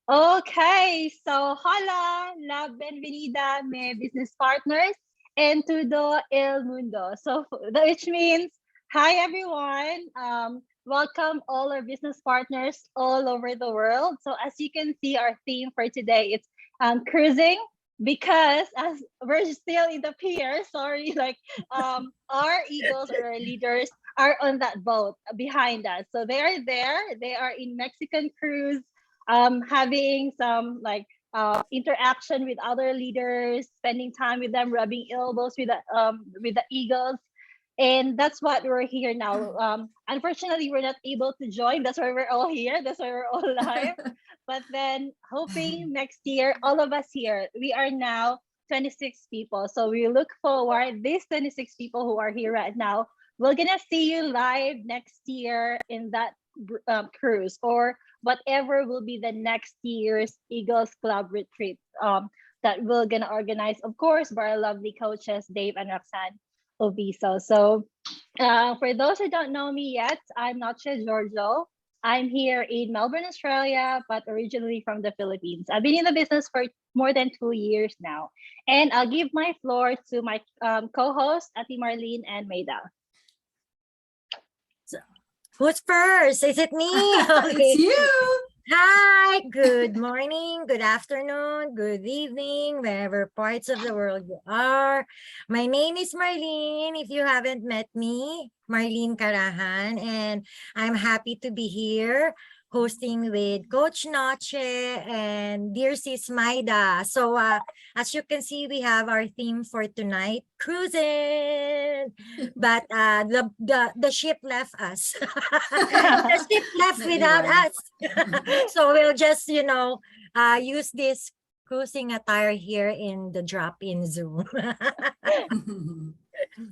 Okay, so hola, la bienvenida, my business partners, and todo el mundo. So, which means, hi everyone. Welcome all our business partners all over the world. So, as you can see, our theme for today is cruising because as we're still in the pier, sorry, like our eagles or our leaders are on that boat behind us. So they are there. They are in Mexican cruise having some like interaction with other leaders, spending time with them, rubbing elbows with the Eagles. And that's what we're here now. Unfortunately, we're not able to join. That's why we're all here. That's why we're all live. But then, hoping next year, all of us here, we are now 26 people. So we look forward. These 26 people who are here right now, we're gonna see you live next year in that cruise or whatever will be the next year's Eagles Club retreat that we're gonna organize, of course, by our lovely coaches Dave and Roxanne Oviso. So, for those who don't know me yet, I'm Noche Giorgio. I'm here in Melbourne, Australia, but originally from the Philippines. I've been in the business for more than 2 years now, and I'll give my floor to my co-host, Ati Marlene and Maida. Who's first? Is it me? Okay. It's you. Hi, good morning, good afternoon, good evening, wherever parts of the world you are. My name is Marlene. If you haven't met me, Marlene Carahan, and I'm happy to be here hosting with Coach Noche and dear sis Maida. So as you can see, we have our theme for tonight, cruising. But the ship left us. The ship left without us. So we'll just, use this cruising attire here in the drop-in Zoom.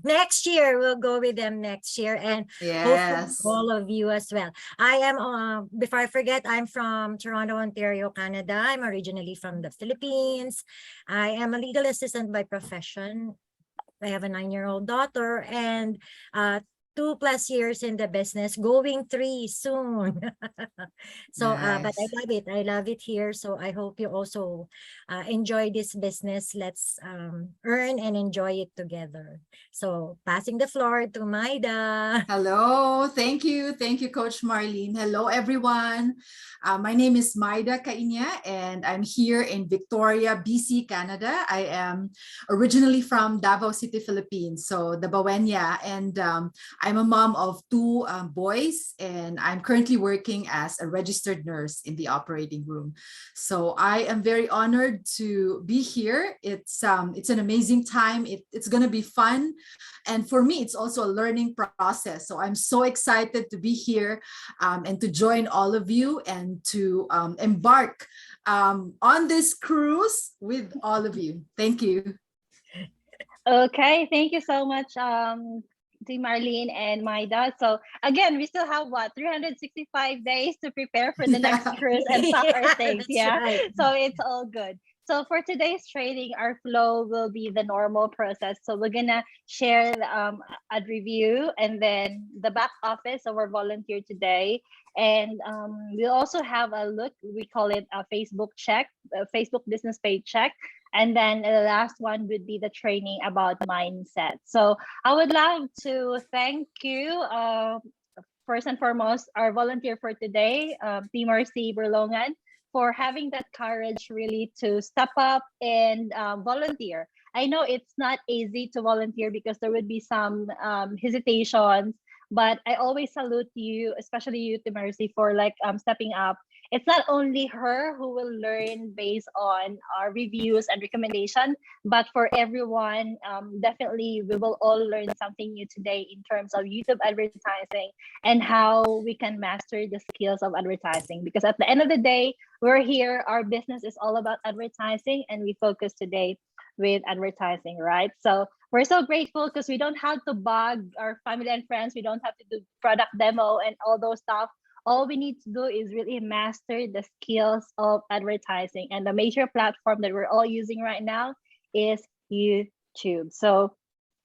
Next year, we'll go with them next year and hopefully all of you as well. I am, before I forget, I'm from Toronto, Ontario, Canada. I'm originally from the Philippines. I am a legal assistant by profession. I have a 9-year-old daughter and 2+ years in the business, going 3 soon. So, but I love it. I love it here. So I hope you also enjoy this business. Let's earn and enjoy it together. So passing the floor to Maida. Hello. Thank you. Thank you, Coach Marlene. Hello, everyone. My name is Maida Kainya, and I'm here in Victoria, BC, Canada. I am originally from Davao City, Philippines. So the Bawenya, and I'm a mom of 2 boys, and I'm currently working as a registered nurse in the operating room. So I am very honored to be here. It's an amazing time. It's going to be fun. And for me, it's also a learning process. So I'm so excited to be here and to join all of you and to embark on this cruise with all of you. Thank you. Okay, thank you so much, to Marlene and Maida. So again, we still have 365 days to prepare for the next cruise and pack our things. Yeah, right. So it's all good. So for today's training, our flow will be the normal process. So we're gonna share a review and then the back office of our volunteer today. And we'll also have a look, we call it a Facebook check, a Facebook business page check. And then the last one would be the training about mindset. So I would love to thank you, first and foremost, our volunteer for today, Mercy Berlongan, for having that courage really to step up and volunteer. I know it's not easy to volunteer because there would be some hesitations, but I always salute you, especially you, Mercy, for stepping up. It's not only her who will learn based on our reviews and recommendation, but for everyone, definitely we will all learn something new today in terms of YouTube advertising and how we can master the skills of advertising. Because at the end of the day, we're here, our business is all about advertising, and we focus today with advertising, right? So we're so grateful because we don't have to bug our family and friends. We don't have to do product demo and all those stuff. All we need to do is really master the skills of advertising. And the major platform that we're all using right now is YouTube. So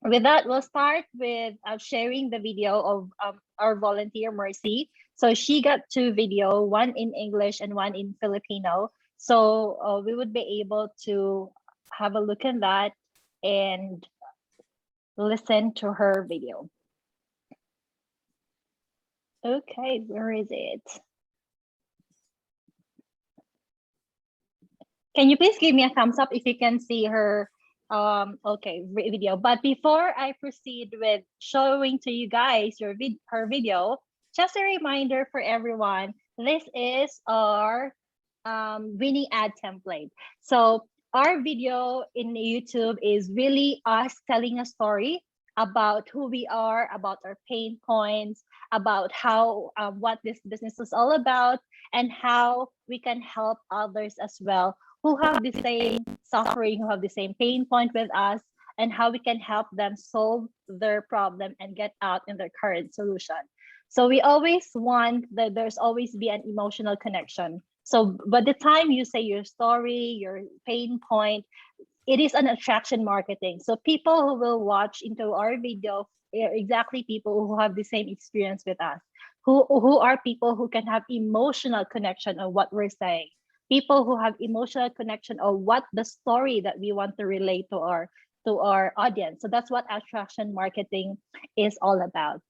with that, we'll start with sharing the video of our volunteer, Mercy. So she got 2 videos, one in English and one in Filipino. So we would be able to have a look at that and listen to her video. Okay, where is it? Can you please give me a thumbs up if you can see her video? But before I proceed with showing to you guys her video, just a reminder for everyone, this is our winning ad template. So our video in YouTube is really us telling a story about who we are, about our pain points, about how what this business is all about, and how we can help others as well who have the same suffering, who have the same pain point with us, and how we can help them solve their problem and get out in their current solution. So we always want that there's always be an emotional connection. So by the time you say your story, your pain point, it is an attraction marketing. So people who will watch into our video are exactly people who have the same experience with us, who are people who can have emotional connection on what we're saying, people who have emotional connection on what the story that we want to relate to our audience. So that's what attraction marketing is all about.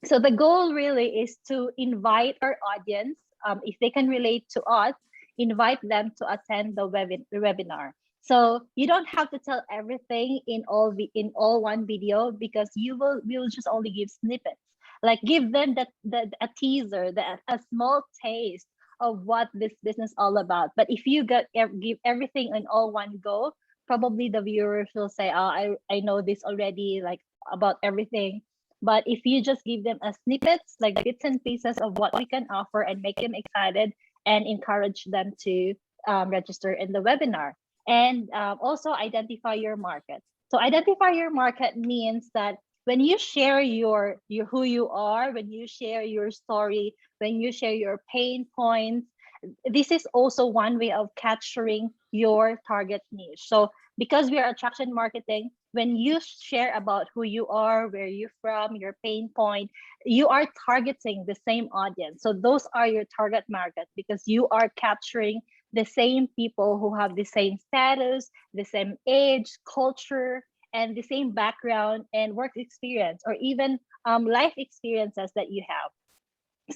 So the goal really is to invite our audience, if they can relate to us, invite them to attend the webinar. So you don't have to tell everything in all one video, because we will just only give snippets. Like give them a teaser, a small taste of what this business all about. But if you give everything in all one go, probably the viewers will say, "Oh, I know this already, like about everything." But if you just give them a snippets, like bits and pieces of what we can offer, and make them excited and encourage them to register in the webinar. And also identify your market. So identify your market means that when you share your who you are, when you share your story, when you share your pain points, this is also one way of capturing your target niche. So because we are attraction marketing, when you share about who you are, where you're from, your pain point, you are targeting the same audience. So those are your target market, because you are capturing the same people who have the same status, the same age, culture, and the same background and work experience, or even life experiences that you have.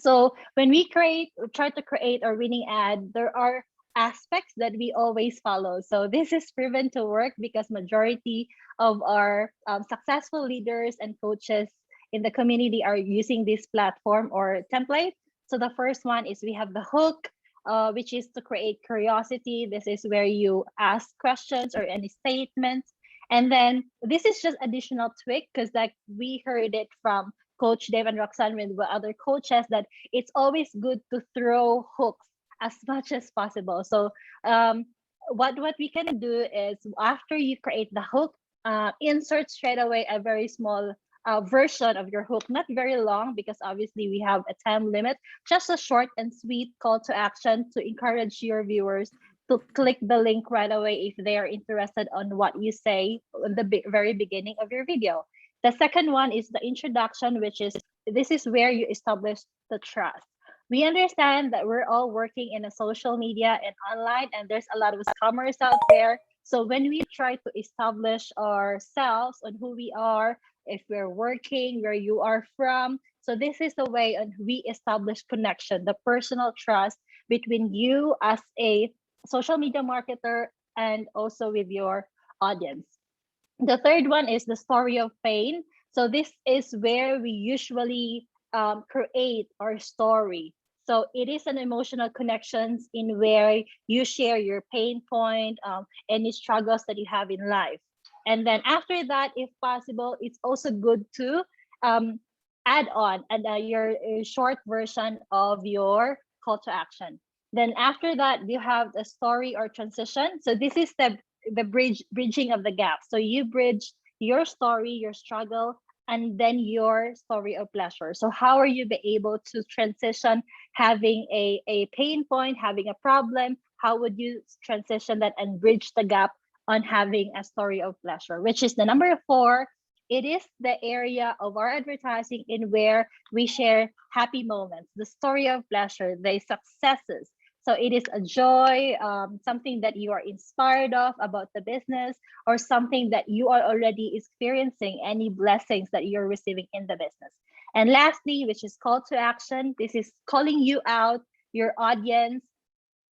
So when we try to create our winning ad, there are aspects that we always follow. So this is proven to work because majority of our successful leaders and coaches in the community are using this platform or template. So the first one is we have the hook, which is to create curiosity. This is where you ask questions or any statements. And then this is just additional tweak, because like we heard it from Coach Dave and Roxanne with other coaches, that it's always good to throw hooks as much as possible. So what we can do is, after you create the hook, insert straight away a very small version of your hook, not very long, because obviously we have a time limit, just a short and sweet call to action to encourage your viewers to click the link right away if they are interested on what you say in the very beginning of your video. The second one is the introduction, which is, this is where you establish the trust. We understand that we're all working in a social media and online, and there's a lot of scammers out there. So when we try to establish ourselves on who we are, if we're working, where you are from, so this is the way on we establish connection, the personal trust between you as a social media marketer and also with your audience. The third one is the story of pain. So this is where we usually create our story. So it is an emotional connections in where you share your pain point, any struggles that you have in life. And then after that, if possible, it's also good to add on your short version of your call to action. Then after that, you have the story or transition. So this is the bridging of the gap. So you bridge your story, your struggle, and then your story of pleasure. So how are you be able to transition having a pain point, having a problem? How would you transition that and bridge the gap on having a story of pleasure, which is the number 4. It is the area of our advertising in where we share happy moments, the story of pleasure, the successes. So it is a joy, something that you are inspired of about the business, or something that you are already experiencing, any blessings that you're receiving in the business. And lastly, which is call to action, this is calling you out, your audience,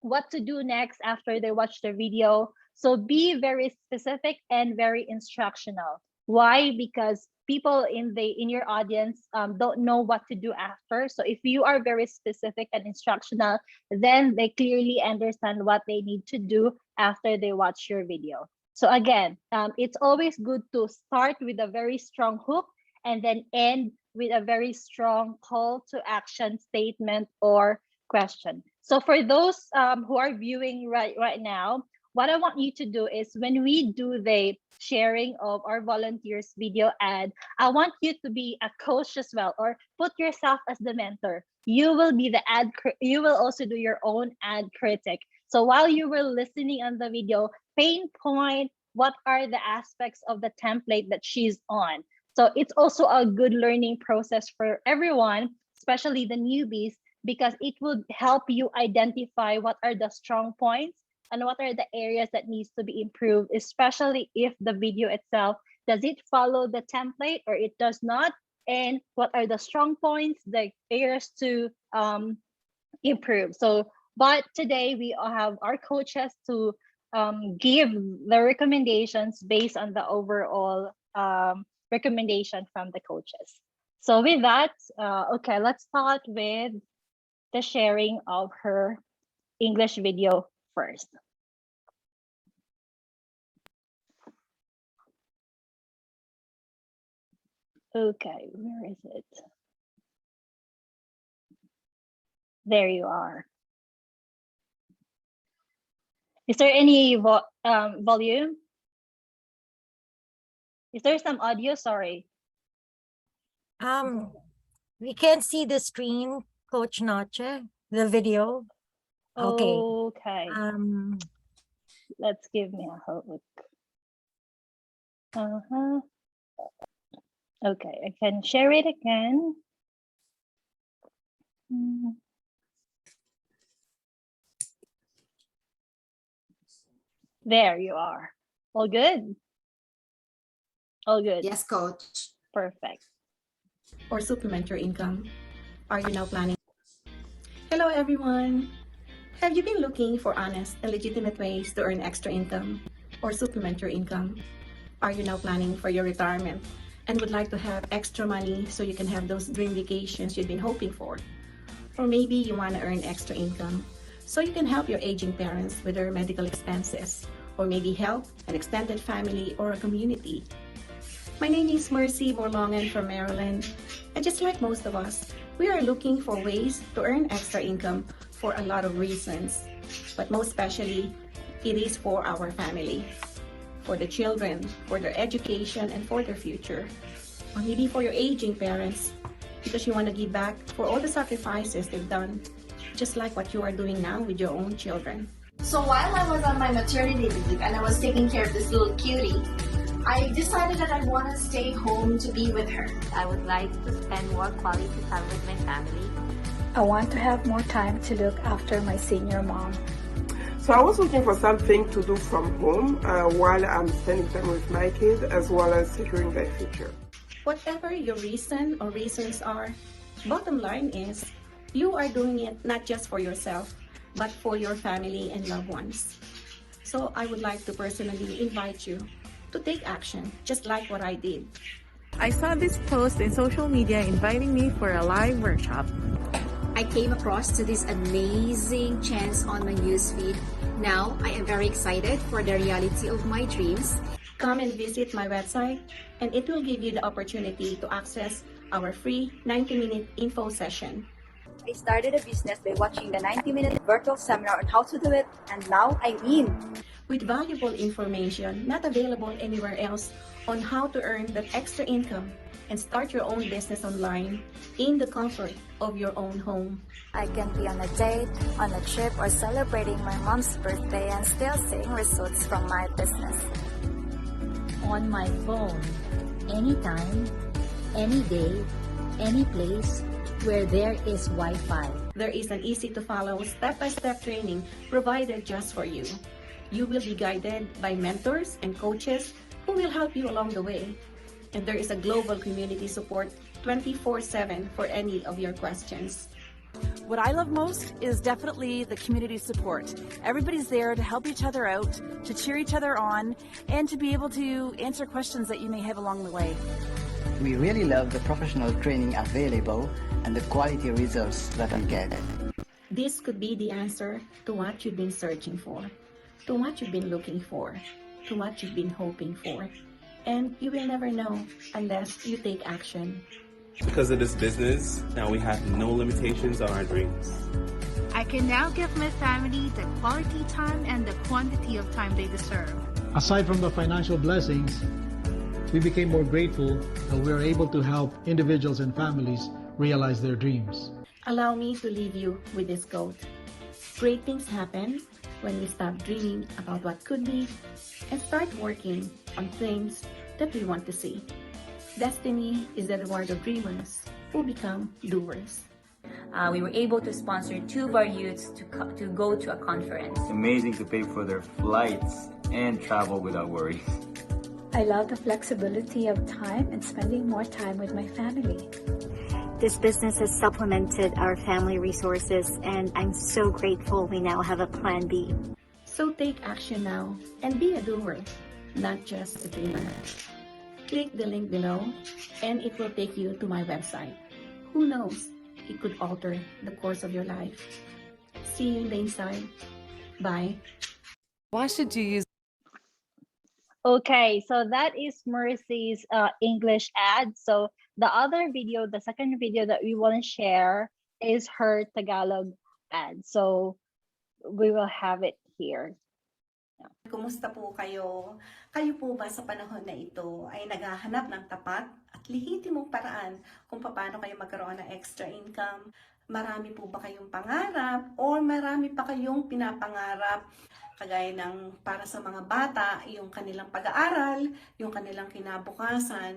what to do next after they watch the video. So be very specific and very instructional. Why? Because people in your audience don't know what to do after. So if you are very specific and instructional, then they clearly understand what they need to do after they watch your video. So again, it's always good to start with a very strong hook and then end with a very strong call to action statement or question. So for those who are viewing right now, what I want you to do is when we do the sharing of our volunteers video ad, I want you to be a coach as well, or put yourself as the mentor. You will be the you will also do your own ad critic. So while you were listening on the video, pinpoint what are the aspects of the template that she's on. So it's also a good learning process for everyone, especially the newbies, because it will help you identify what are the strong points and what are the areas that needs to be improved, especially if the video itself, does it follow the template or it does not? And what are the strong points, the areas to improve? So, but today we have our coaches to give the recommendations based on the overall recommendation from the coaches. So with that, okay, let's start with the sharing of her English video first. Okay, where is it? There you are. Is there any volume? Is there some audio? Sorry. We can't see the screen, Coach Noche, the video. Okay. Okay. Let's give me a look. Okay, I can share it again. There you are. All good? All good. Yes, coach. Perfect. Or supplement your income? Are you now planning? Hello, everyone. Have you been looking for honest and legitimate ways to earn extra income or supplement your income? Are you now planning for your retirement and would like to have extra money so you can have those dream vacations you've been hoping for? Or maybe you want to earn extra income so you can help your aging parents with their medical expenses, or maybe help an extended family or a community. My name is Mercy Borlongan from Maryland, and just like most of us, we are looking for ways to earn extra income for a lot of reasons, but most especially, it is for our family, for the children, for their education, and for their future. Or maybe for your aging parents, because you want to give back for all the sacrifices they've done, just like what you are doing now with your own children. So while I was on my maternity leave and I was taking care of this little cutie, I decided that I want to stay home to be with her. I would like to spend more quality time with my family. I want to have more time to look after my senior mom. So I was looking for something to do from home while I'm spending time with my kids, as well as securing their future. Whatever your reason or reasons are, bottom line is you are doing it not just for yourself, but for your family and loved ones. So I would like to personally invite you to take action, just like what I did. I saw this post in social media inviting me for a live workshop. I came across to this amazing chance on my newsfeed. Now I am very excited for the reality of my dreams. Come and visit my website, and it will give you the opportunity to access our free 90-minute info session. I started a business by watching the 90-minute virtual seminar on how to do it, and now I'm in. With valuable information not available anywhere else on how to earn that extra income and start your own business online in the comfort of your own home. I can be on a date, on a trip, or celebrating my mom's birthday and still seeing results from my business. On my phone, anytime, any day, any place, where there is Wi-Fi. There is an easy-to-follow step-by-step training provided just for you. You will be guided by mentors and coaches who will help you along the way. And there is a global community support 24/7 for any of your questions. What I love most is definitely the community support. Everybody's there to help each other out, to cheer each other on, and to be able to answer questions that you may have along the way. We really love the professional training available and the quality results that we get. This could be the answer to what you've been searching for, to what you've been looking for, to what you've been hoping for. And you will never know unless you take action. Because of this business, now we have no limitations on our dreams. I can now give my family the quality time and the quantity of time they deserve. Aside from the financial blessings, we became more grateful that we are able to help individuals and families realize their dreams. Allow me to leave you with this quote. Great things happen when we stop dreaming about what could be and start working on things that we want to see. Destiny is the reward of dreamers who become doers. We were able to sponsor 2 of our youths to go to a conference. It's amazing to pay for their flights and travel without worries. I love the flexibility of time and spending more time with my family. This business has supplemented our family resources, and I'm so grateful we now have a plan B. So take action now and be a doer, not just a dreamer. Click the link below and it will take you to my website. Who knows, it could alter the course of your life. See you in the inside. Bye. Why should you use? Okay, so that is Mercy's English ad. So the other video, the second video that we want to share is her Tagalog ad. So we will have it here. Kumusta po kayo? Kayo po ba sa panahon na ito ay naghahanap ng tapat at lehitimong paraan kung paano kayo magkaroon ng extra income? Marami po ba kayong pangarap o marami pa kayong pinapangarap? Kagaya ng para sa mga bata, yung kanilang pag-aaral, yung kanilang kinabukasan,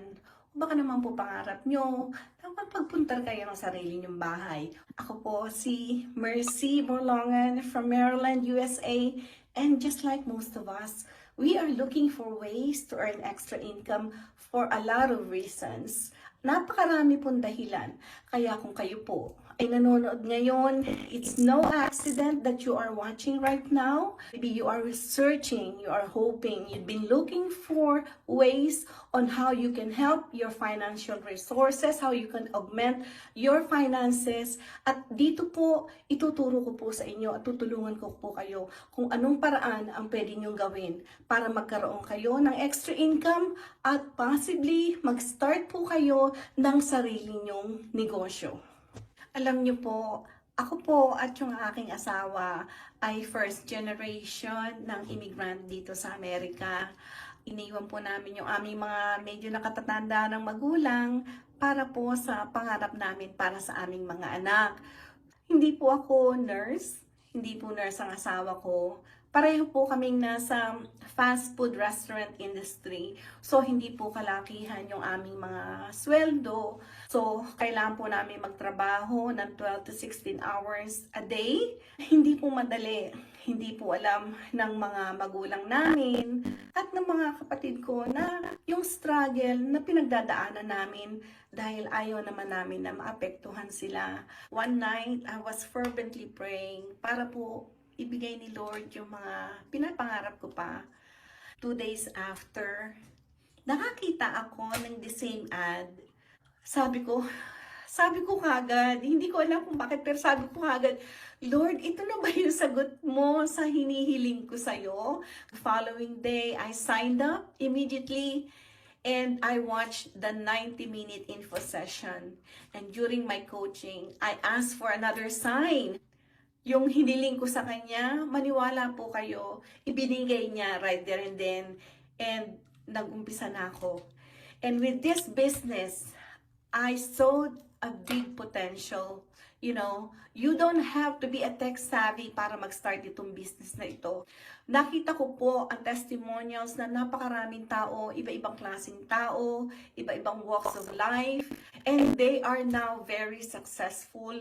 o baka naman po pangarap nyo na pagpuntar kayo ng sarili nyong bahay. Ako po si Mercy Borlongan from Maryland, USA, and just like most of us, we are looking for ways to earn extra income for a lot of reasons. Napakarami pong dahilan. Kaya kung kayo po ay nanonood ngayon, it's no accident that you are watching right now. Maybe you are researching, you are hoping, you've been looking for ways on how you can help your financial resources, how you can augment your finances. At dito po, ituturo ko po sa inyo at tutulungan ko po kayo kung anong paraan ang pwede nyong gawin para magkaroon kayo ng extra income at possibly mag-start po kayo ng sarili nyong negosyo. Alam niyo po, ako po at yung aking asawa ay first generation ng immigrant dito sa Amerika. Iniwan po namin yung aming mga medyo nakatatanda ng magulang para po sa pangarap namin para sa aming mga anak. Hindi po ako nurse, hindi po nurse ang asawa ko. Pareho po kaming nasa fast food restaurant industry. So, hindi po kalakihan yung aming mga sweldo. So, kailangan po namin magtrabaho ng 12 to 16 hours a day. Hindi po madali. Hindi po alam ng mga magulang namin at ng mga kapatid ko na yung struggle na pinagdadaanan namin dahil ayaw naman namin na maapektuhan sila. One night, I was fervently praying para po ibigay ni Lord yung mga pinapangarap ko pa. 2 days after, nakakita ako ng the same ad. Sabi ko kagad, hindi ko alam kung bakit, pero sabi ko kagad, Lord, ito na ba yung sagot mo sa hinihiling ko sa'yo? The following day, I signed up immediately and I watched the 90-minute info session. And during my coaching, I asked for another sign. Yung hiniling ko sa kanya, maniwala po kayo, ibinigay niya right there and then, and nag-umpisa na ako. And with this business, I saw a big potential. You know, you don't have to be a tech savvy para mag-start itong business na ito. Nakita ko po ang testimonials na napakaraming tao, iba-ibang klaseng tao, iba-ibang walks of life, and they are now very successful.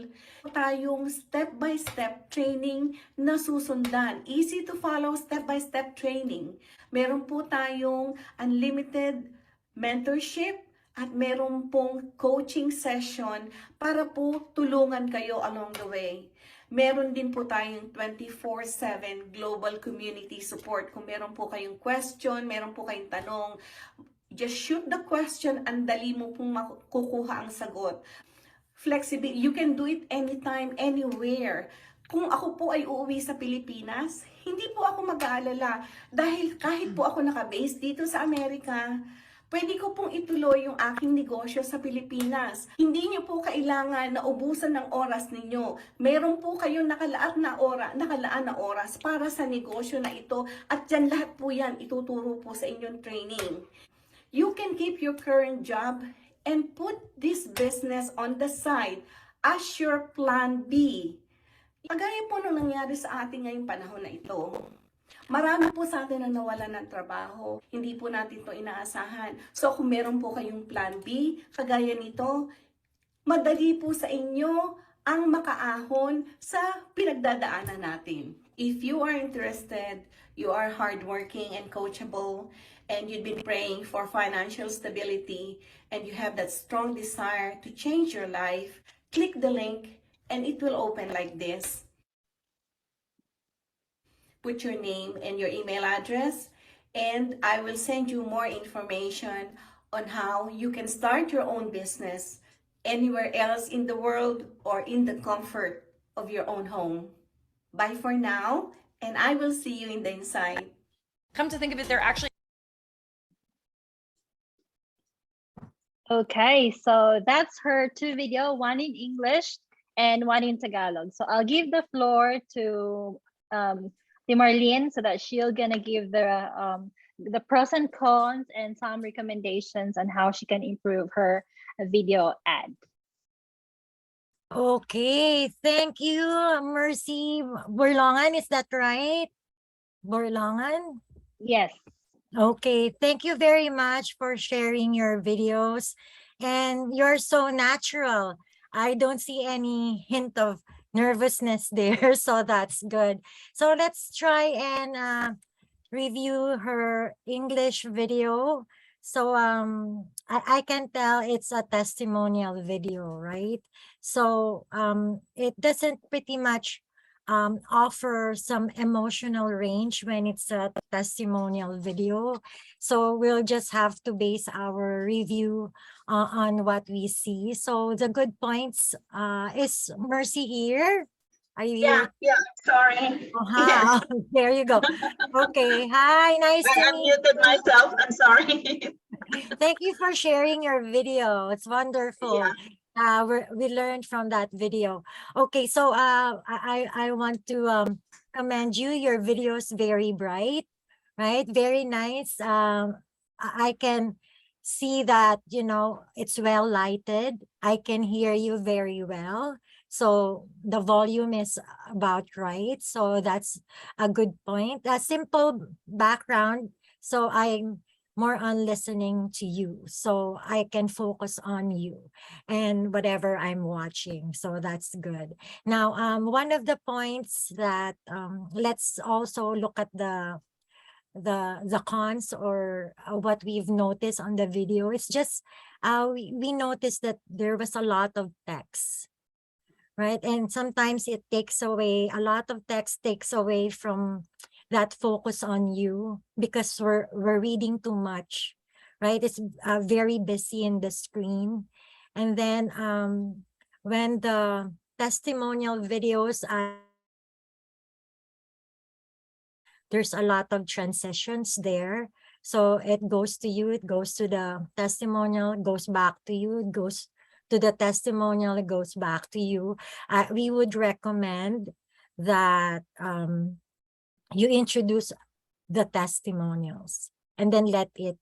Tayong step-by-step training na susundan. Easy to follow step-by-step training. Meron po tayong unlimited mentorship at meron pong coaching session para po tulungan kayo along the way. Meron din po tayong 24/7 global community support. Kung meron po kayong question, meron po kayong tanong, just shoot the question, ang dali mo pong makukuha ang sagot. Flexible, you can do it anytime, anywhere. Kung ako po ay uuwi sa Pilipinas, hindi po ako mag-aalala dahil kahit po ako naka-base dito sa Amerika, pwede ko pong ituloy yung aking negosyo sa Pilipinas. Hindi niyo po kailangan na ubusan ng oras ninyo. Meron po kayong nakalaan na oras para sa negosyo na ito at dyan lahat po yan ituturo po sa inyong training. You can keep your current job and put this business on the side as your plan B. Kagaya po nung nangyari sa atin ngayong panahon na ito. Marami po sa atin ang nawalan ng trabaho. Hindi po natin ito inaasahan. So kung meron po kayong plan B, kagaya nito, madali po sa inyo ang makaahon sa pinagdadaanan natin. If you are interested, you are hardworking and coachable, and you've been praying for financial stability, and you have that strong desire to change your life, click the link and it will open like this. Put your name and your email address, and I will send you more information on how you can start your own business anywhere else in the world or in the comfort of your own home. Bye for now, and I will see you in the inside. Come to think of it, they're actually... Okay, so that's her 2 video, one in English and one in Tagalog. So I'll give the floor to Marlene so that she'll gonna give the pros and cons and some recommendations on how she can improve her video ad. Okay, thank you, Mercy Borlongan. Is that right? Borlongan? Yes. Okay, thank you very much for sharing your videos. And you're so natural. I don't see any hint of nervousness there, so that's good. So let's try and review her English video. So I can tell it's a testimonial video, right? So it doesn't pretty much offer some emotional range when it's a testimonial video. So we'll just have to base our review on what we see. So the good points, is Mercy here? Are you here? Yeah, sorry. Yes. There you go. Okay, hi, nice to meet you. I unmuted myself, I'm sorry. Thank you for sharing your video. It's wonderful. Yeah. We learned from that video. Okay, so I want to commend you. Your video is very bright, right? Very nice. I can see that, you know, it's well lighted. I can hear you very well. So the volume is about right. So that's a good point. A simple background. So I'm more on listening to you, so I can focus on you and whatever I'm watching. So that's good. Now, one of the points that let's also look at the cons or what we've noticed on the video. It's just we noticed that there was a lot of text, right? And sometimes it takes away, a lot of text takes away from that focus on you because we're reading too much, right? It's very busy in the screen. And then when the testimonial videos, there's a lot of transitions there. So it goes to you, it goes to the testimonial, it goes back to you, it goes to the testimonial, it goes back to you. We would recommend that you introduce the testimonials and then let it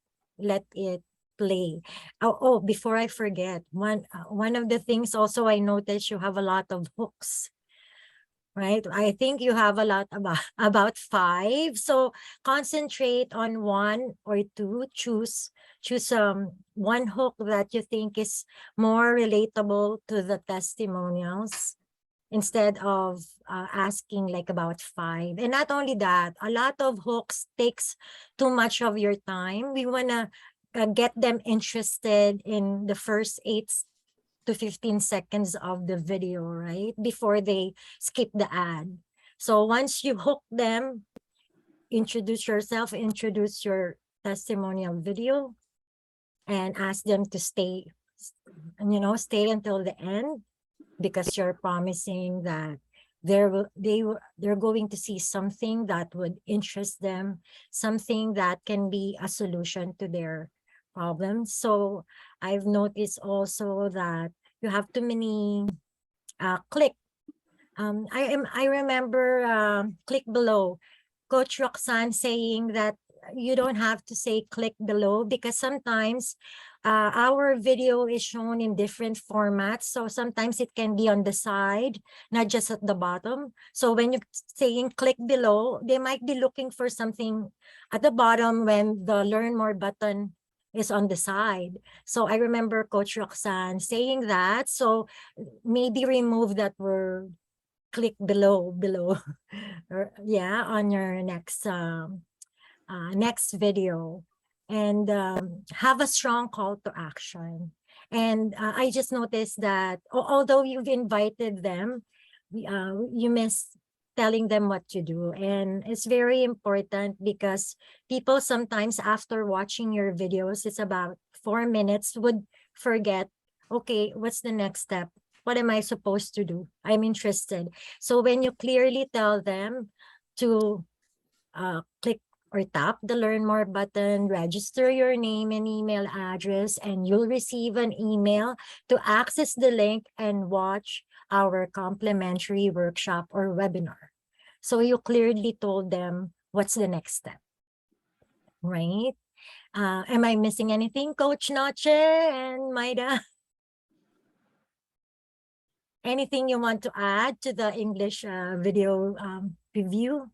play. Oh, before I forget, one of the things also I noticed, you have a lot of hooks, right? I think you have a lot, about 5. So concentrate on 1 or 2, choose choose one hook that you think is more relatable to the testimonials, instead of asking like about 5. And not only that, a lot of hooks takes too much of your time. We want to get them interested in the first 8 to 15 seconds of the video, right? Before they skip the ad. So once you hook them, introduce yourself, introduce your testimonial video, and ask them to stay, stay until the end, because you're promising that they're going to see something that would interest them, something that can be a solution to their problems. So I've noticed also that you have too many click. I remember click below. Coach Roxanne saying that you don't have to say click below, because sometimes our video is shown in different formats. So sometimes it can be on the side, not just at the bottom. So when you're saying click below, they might be looking for something at the bottom when the learn more button is on the side. So I remember Coach Roxanne saying that. So maybe remove that word click below or, yeah, on your next next video, and have a strong call to action. And I just noticed that although you've invited them, you miss telling them what to do. And it's very important, because people sometimes after watching your videos, it's about 4 minutes, would forget, okay, what's the next step? What am I supposed to do? I'm interested. So when you clearly tell them to click or tap the Learn More button, register your name and email address, and you'll receive an email to access the link and watch our complimentary workshop or webinar. So you clearly told them what's the next step, right? Am I missing anything, Coach Noche and Maida? Anything you want to add to the English video review?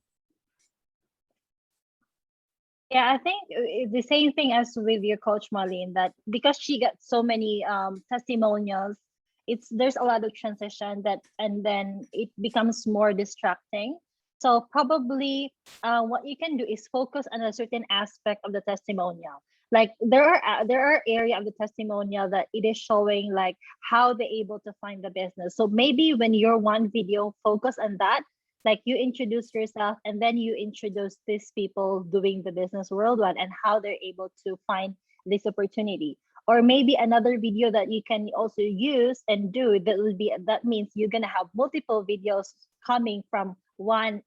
Yeah, I think it's the same thing as with your coach Marlene, that because she got so many testimonials, there's a lot of transition and then it becomes more distracting. So probably what you can do is focus on a certain aspect of the testimonial. Like there are area of the testimonial that it is showing like how they're able to find the business. So maybe when your one video, focus on that, like you introduce yourself and then you introduce these people doing the business worldwide and how they're able to find this opportunity. Or maybe another video that you can also use and do that means you're gonna have multiple videos coming from one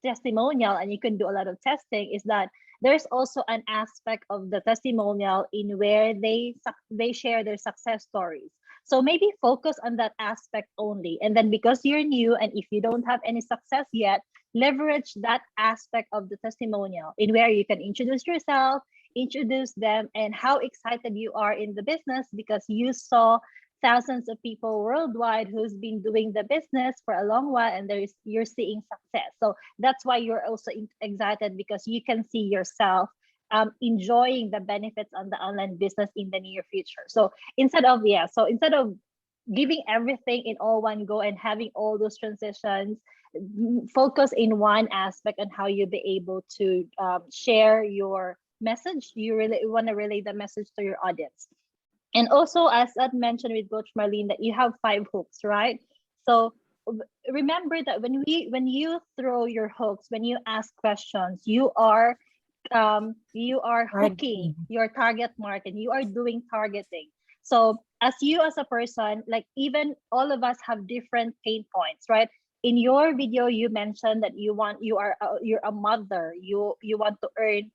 testimonial, and you can do a lot of testing, is that there's also an aspect of the testimonial in where they share their success stories. So maybe focus on that aspect only. And then because you're new and if you don't have any success yet, leverage that aspect of the testimonial in where you can introduce yourself, introduce them, and how excited you are in the business because you saw thousands of people worldwide who's been doing the business for a long while, and you're seeing success. So that's why you're also excited, because you can see yourself enjoying the benefits on the online business in the near future. So instead of giving everything in all one go and having all those transitions, focus in one aspect on how you'll be able to share your message. You really want to relay the message to your audience. And also, as I mentioned with Coach Marlene, that you have 5 hooks, right? So remember that when you throw your hooks, when you ask questions, you are hooking your target market. You are doing targeting. So as a person, like even all of us have different pain points, right? In your video, you mentioned that you're a mother. You want to earn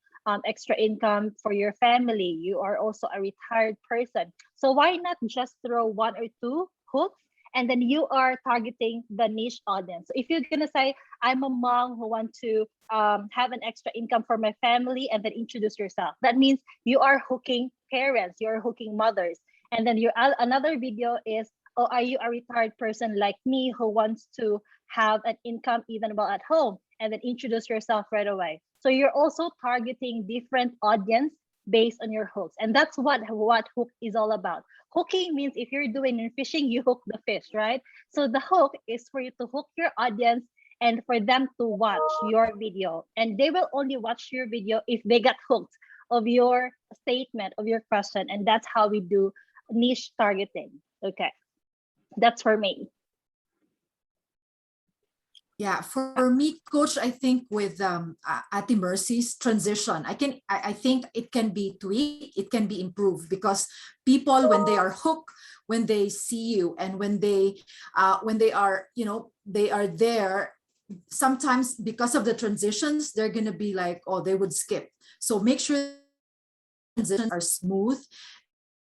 extra income for your family. You are also a retired person. So why not just throw 1 or 2 hooks, and then you are targeting the niche audience. So if you're gonna say, I'm a mom who want to have an extra income for my family, and then introduce yourself, that means you are hooking parents, you're hooking mothers. And then another video is, oh, are you a retired person like me who wants to have an income even while at home? And then introduce yourself right away. So you're also targeting different audience based on your hooks. And that's what hook is all about. Hooking means if you're doing fishing, you hook the fish, right? So the hook is for you to hook your audience and for them to watch your video. And they will only watch your video if they got hooked of your statement, of your question. And that's how we do niche targeting. Okay, that's for me. Yeah, for me, Coach, I think with Ate Mercy's transition, I think it can be tweaked, it can be improved, because people, when they are hooked, when they see you, and when they are, you know, they are there, sometimes because of the transitions, they're gonna be like, oh, they would skip. So make sure transitions are smooth,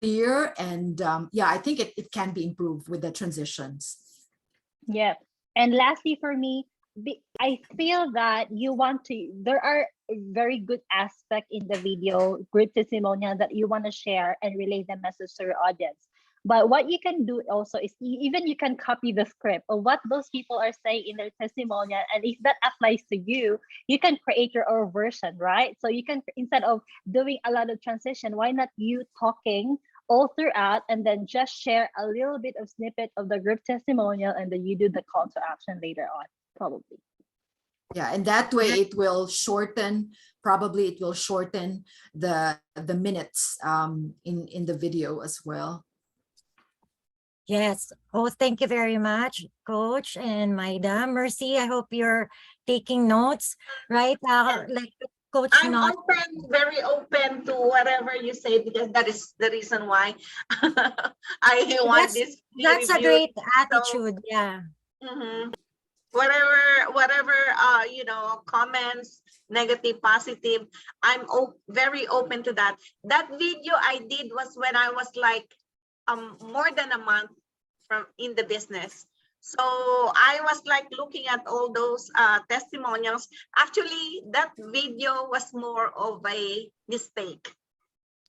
clear, and yeah, I think it can be improved with the transitions. Yeah. And lastly, for me, I feel that there are very good aspects in the video, group testimonial that you want to share and relay the message to your audience. But what you can do also is even you can copy the script of what those people are saying in their testimonial. And if that applies to you, you can create your own version, right? So you can, instead of doing a lot of transition, why not you talking all throughout and then just share a little bit of snippet of the group testimonial, and then you do the call to action later on, probably. Yeah, and that way it will shorten, probably it will shorten the minutes in the video as well. Yes. Oh, thank you very much, Coach and Maida. Mercy, I hope you're taking notes, right? Like Coach I'm very open to whatever you say, because that is the reason why I want this. That's a great attitude. So, yeah. Whatever you know, comments, negative, positive, I'm very open to that. That video I did was when I was like more than a month in the business. So I was like looking at all those testimonials. Actually, that video was more of a mistake,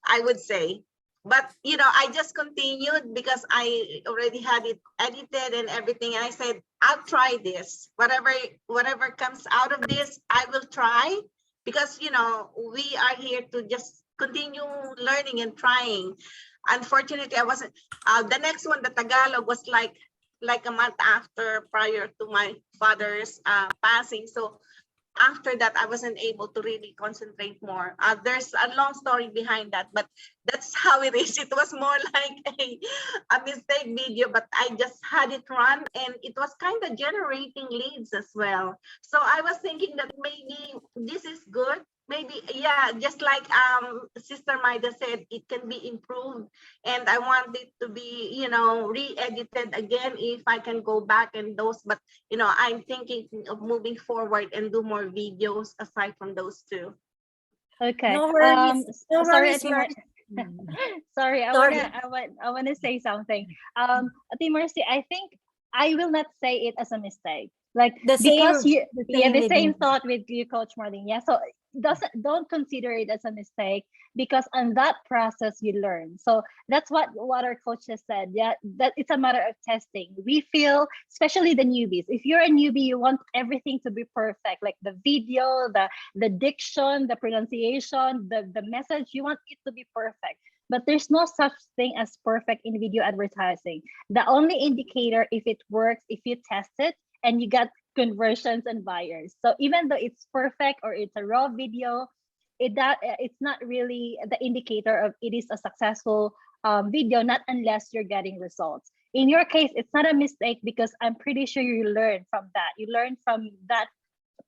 I would say. But, you know, I just continued because I already had it edited and everything. And I said, I'll try this. Whatever comes out of this, I will try. Because, you know, we are here to just continue learning and trying. Unfortunately, I wasn't. The next one, the Tagalog, was like a month prior to my father's passing. So after that, I wasn't able to really concentrate more. There's a long story behind that, but that's how it is. It was more like a mistake video, but I just had it run, and it was kind of generating leads as well. So I was thinking that maybe this is good. Maybe, yeah, just like Sister Maida said, it can be improved, and I want it to be, you know, re-edited again if I can go back and those. But, you know, I'm thinking of moving forward and do more videos aside from those two. Okay. No worries. No worries. Sorry, I wanna say something. Ate Mercy, I think I will not say it as a mistake. Like the same thought with you, Coach Marlene. Yeah, so don't consider it as a mistake, because on that process you learn. So that's what our coach has said. Yeah, that it's a matter of testing. We feel, especially the newbies, if you're a newbie, you want everything to be perfect, like the video, the diction, the pronunciation, the message. You want it to be perfect. But there's no such thing as perfect in video advertising. The only indicator if it works, if you test it and you got conversions and buyers. So even though it's perfect or it's a raw video, it's not really the indicator of it is a successful video, not unless you're getting results. In your case, it's not a mistake, because I'm pretty sure you learn from that. You learn from that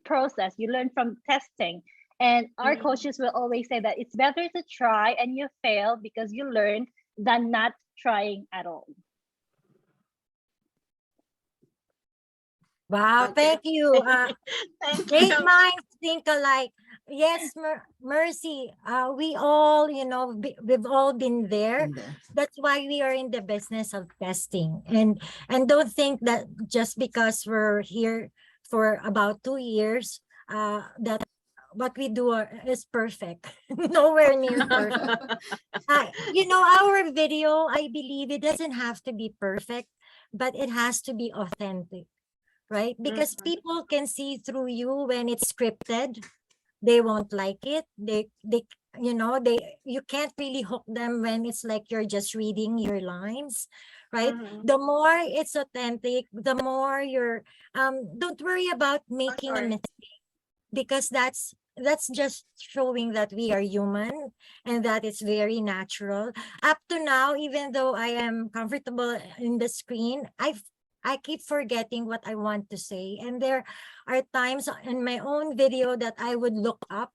process. You learn from testing. And our coaches will always say that it's better to try and you fail because you learn than not trying at all. Wow, thank you. Great minds think alike. Yes, Mercy, we all, you know, we've all been there. That's why we are in the business of testing. And don't think that just because we're here for about 2 years, that what we do is perfect. Nowhere near perfect. You know, our video, I believe it doesn't have to be perfect, but it has to be authentic. Right? Because people can see through you when it's scripted. They won't like it. They you know, you can't really hook them when it's like you're just reading your lines, right? The more it's authentic, the more you're don't worry about making a mistake, because that's just showing that we are human and that it's very natural. Up to now, even though I am comfortable in the screen, I keep forgetting what I want to say, and there are times in my own video that I would look up,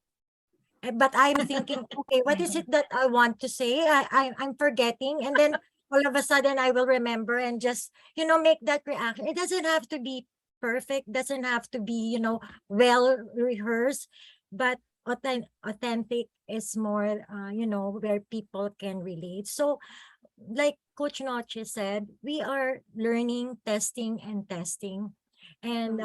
but I'm thinking, okay, what is it that I want to say? I'm forgetting, and then all of a sudden I will remember and just, you know, make that reaction. It doesn't have to be perfect, doesn't have to be, you know, well rehearsed, but authentic is more, you know, where people can relate. So, like Coach Noche said, we are learning, testing, and testing, and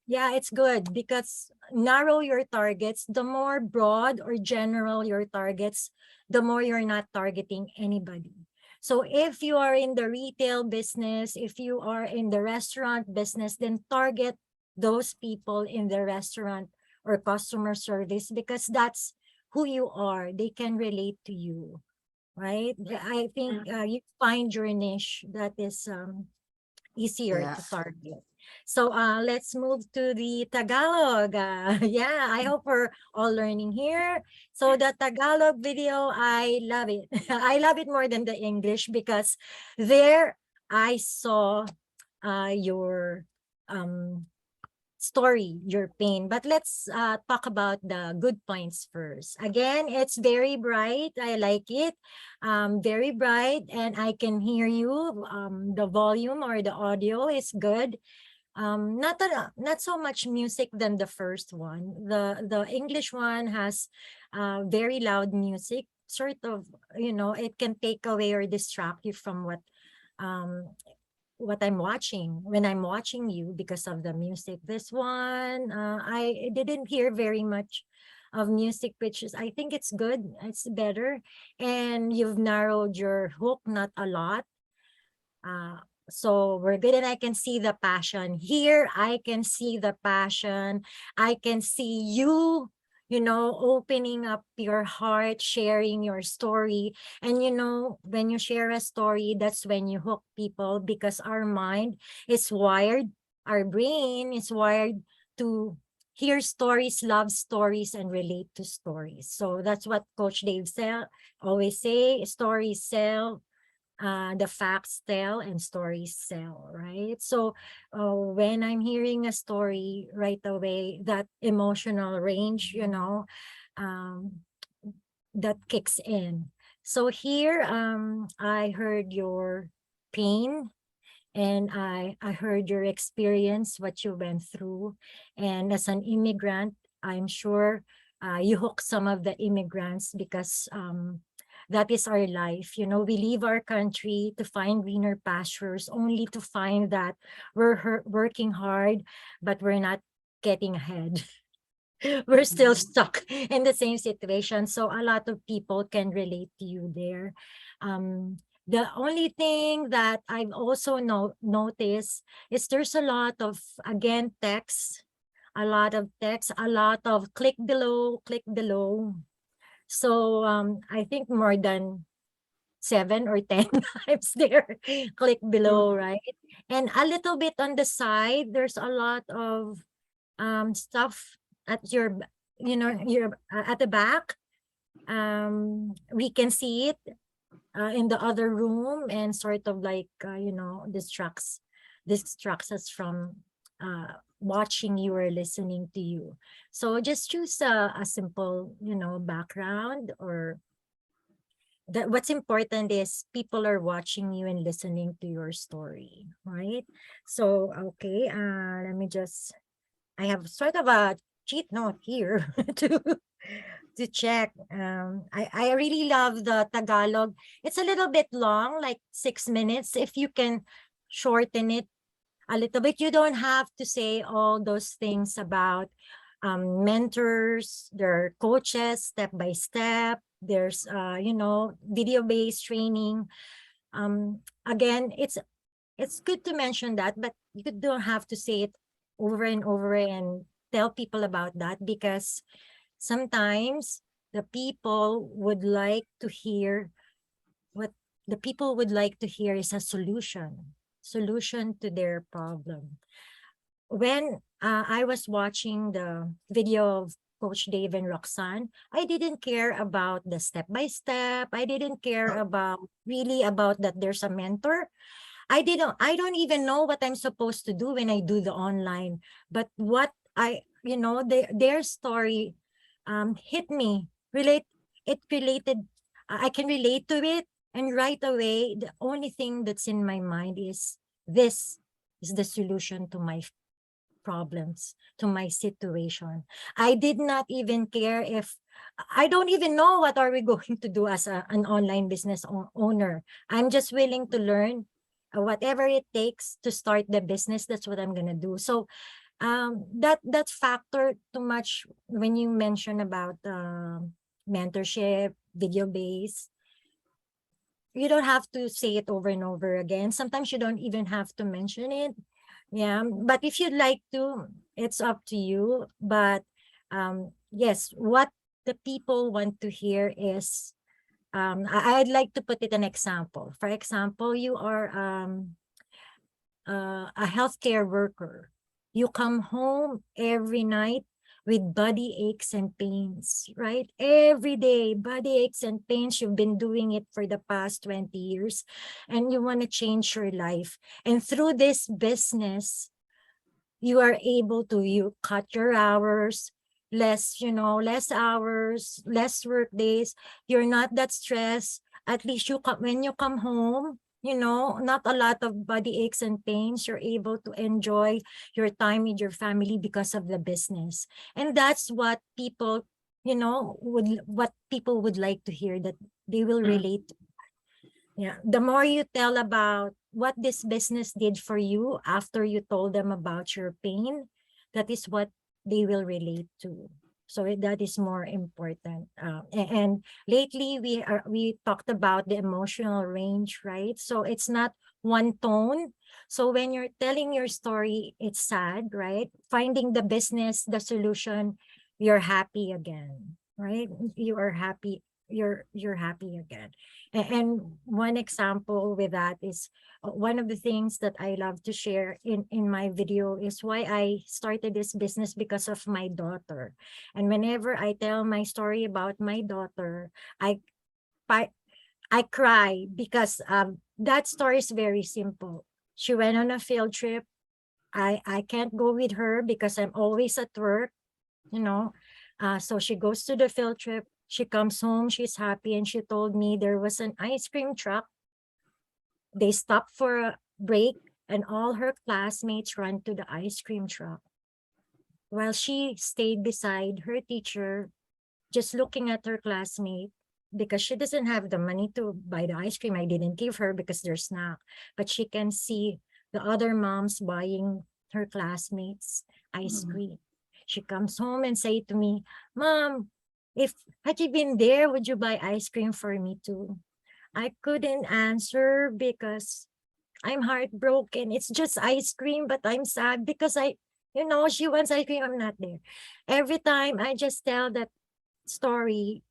yeah, it's good because narrow your targets. The more broad or general your targets, the more you're not targeting anybody. So if you are in the retail business, if you are in the restaurant business, then target those people in the restaurant or customer service, because that's who you are. They can relate to you, right? I think you find your niche that is easier to target. So let's move to the Tagalog. Yeah, I hope we're all learning here. So the Tagalog video, I love it. I love it more than the English, because there I saw your story, your pain. But let's talk about the good points first. Again, it's very bright. I like it. Very bright, and I can hear you. The volume or the audio is good. Not so much music than the first one. The English one has very loud music, sort of, you know, it can take away or distract you from what I'm watching when I'm watching you because of the music. This one, I didn't hear very much of music, which is, I think it's good. It's better. And you've narrowed your hook, not a lot. So we're good, and I can see the passion here. I can see the passion. I can see you, you know, opening up your heart, sharing your story. And, you know, when you share a story, that's when you hook people, because our mind is wired, our brain is wired to hear stories, love stories, and relate to stories. So that's what Coach Dave always say, stories sell. The facts tell and stories sell, right? So when I'm hearing a story right away, that emotional range, you know, that kicks in. So here, I heard your pain, and I heard your experience, what you went through. And as an immigrant, I'm sure you hook some of the immigrants, because that is our life. You know, we leave our country to find greener pastures, only to find that we're working hard, but we're not getting ahead. We're still stuck in the same situation. So a lot of people can relate to you there. The only thing that I've also noticed is there's a lot of, again, text, a lot of text, a lot of click below, click below. So I think more than 7 or 10 times there, click below, right? And a little bit on the side, there's a lot of stuff at your, you know, your at the back. We can see it in the other room, and sort of like, you know, distracts us from watching you or listening to you. So just choose a simple, you know, background, or that what's important is people are watching you and listening to your story, right? So, okay, let me just, I have sort of a cheat note here to check. I really love the Tagalog. It's a little bit long, like 6 minutes. If you can shorten it a little bit, you don't have to say all those things about mentors, there are coaches, step by step. There's, you know, video-based training. Again, it's good to mention that, but you don't have to say it over and over and tell people about that, because sometimes the people would like to hear, what the people would like to hear is a solution to their problem. When I was watching the video of Coach Dave and Roxanne, I didn't care about the step-by-step. I didn't care about that there's a mentor. I don't even know what I'm supposed to do when I do the online, but what their story hit me, related. I can relate to it, and right away the only thing that's in my mind is, this is the solution to my problems, to my situation. I did not even care if, I don't even know what are we going to do as an online business owner. I'm just willing to learn whatever it takes to start the business. That's what I'm gonna do. So that factor too much when you mention about mentorship, video based. You don't have to say it over and over again. Sometimes you don't even have to mention it. Yeah, but if you'd like to, it's up to you. But yes, what the people want to hear is, I'd like to put it an example. For example, you are a healthcare worker. You come home every night with body aches and pains, right? Every day, body aches and pains. You've been doing it for the past 20 years and you want to change your life. And through this business, you are able to, you cut your hours, less hours, less work days. You're not that stressed. At least when you come home, not a lot of body aches and pains. You're able to enjoy your time with your family because of the business. And that's what people, would like to hear, that they will relate to. Yeah, the more you tell about what this business did for you after you told them about your pain, that is what they will relate to. So that is more important. And lately we talked about the emotional range, right? So it's not one tone. So when you're telling your story, it's sad, right? Finding the business, the solution, you're happy again, right? You are happy. You're happy again. And one example with that is, one of the things that I love to share in my video is why I started this business, because of my daughter. And whenever I tell my story about my daughter, I cry, because that story is very simple. She went on a field trip. I can't go with her because I'm always at work, so she goes to the field trip. She comes home, she's happy, and she told me there was an ice cream truck. They stopped for a break, and all her classmates ran to the ice cream truck, while she stayed beside her teacher, just looking at her classmate, because she doesn't have the money to buy the ice cream. I didn't give her because they're snack, but she can see the other moms buying her classmates ice cream. She comes home and say to me, "Mom, had you been there, would you buy ice cream for me too?" I couldn't answer because I'm heartbroken. It's just ice cream, but I'm sad because she wants ice cream, I'm not there. Every time I just tell that story,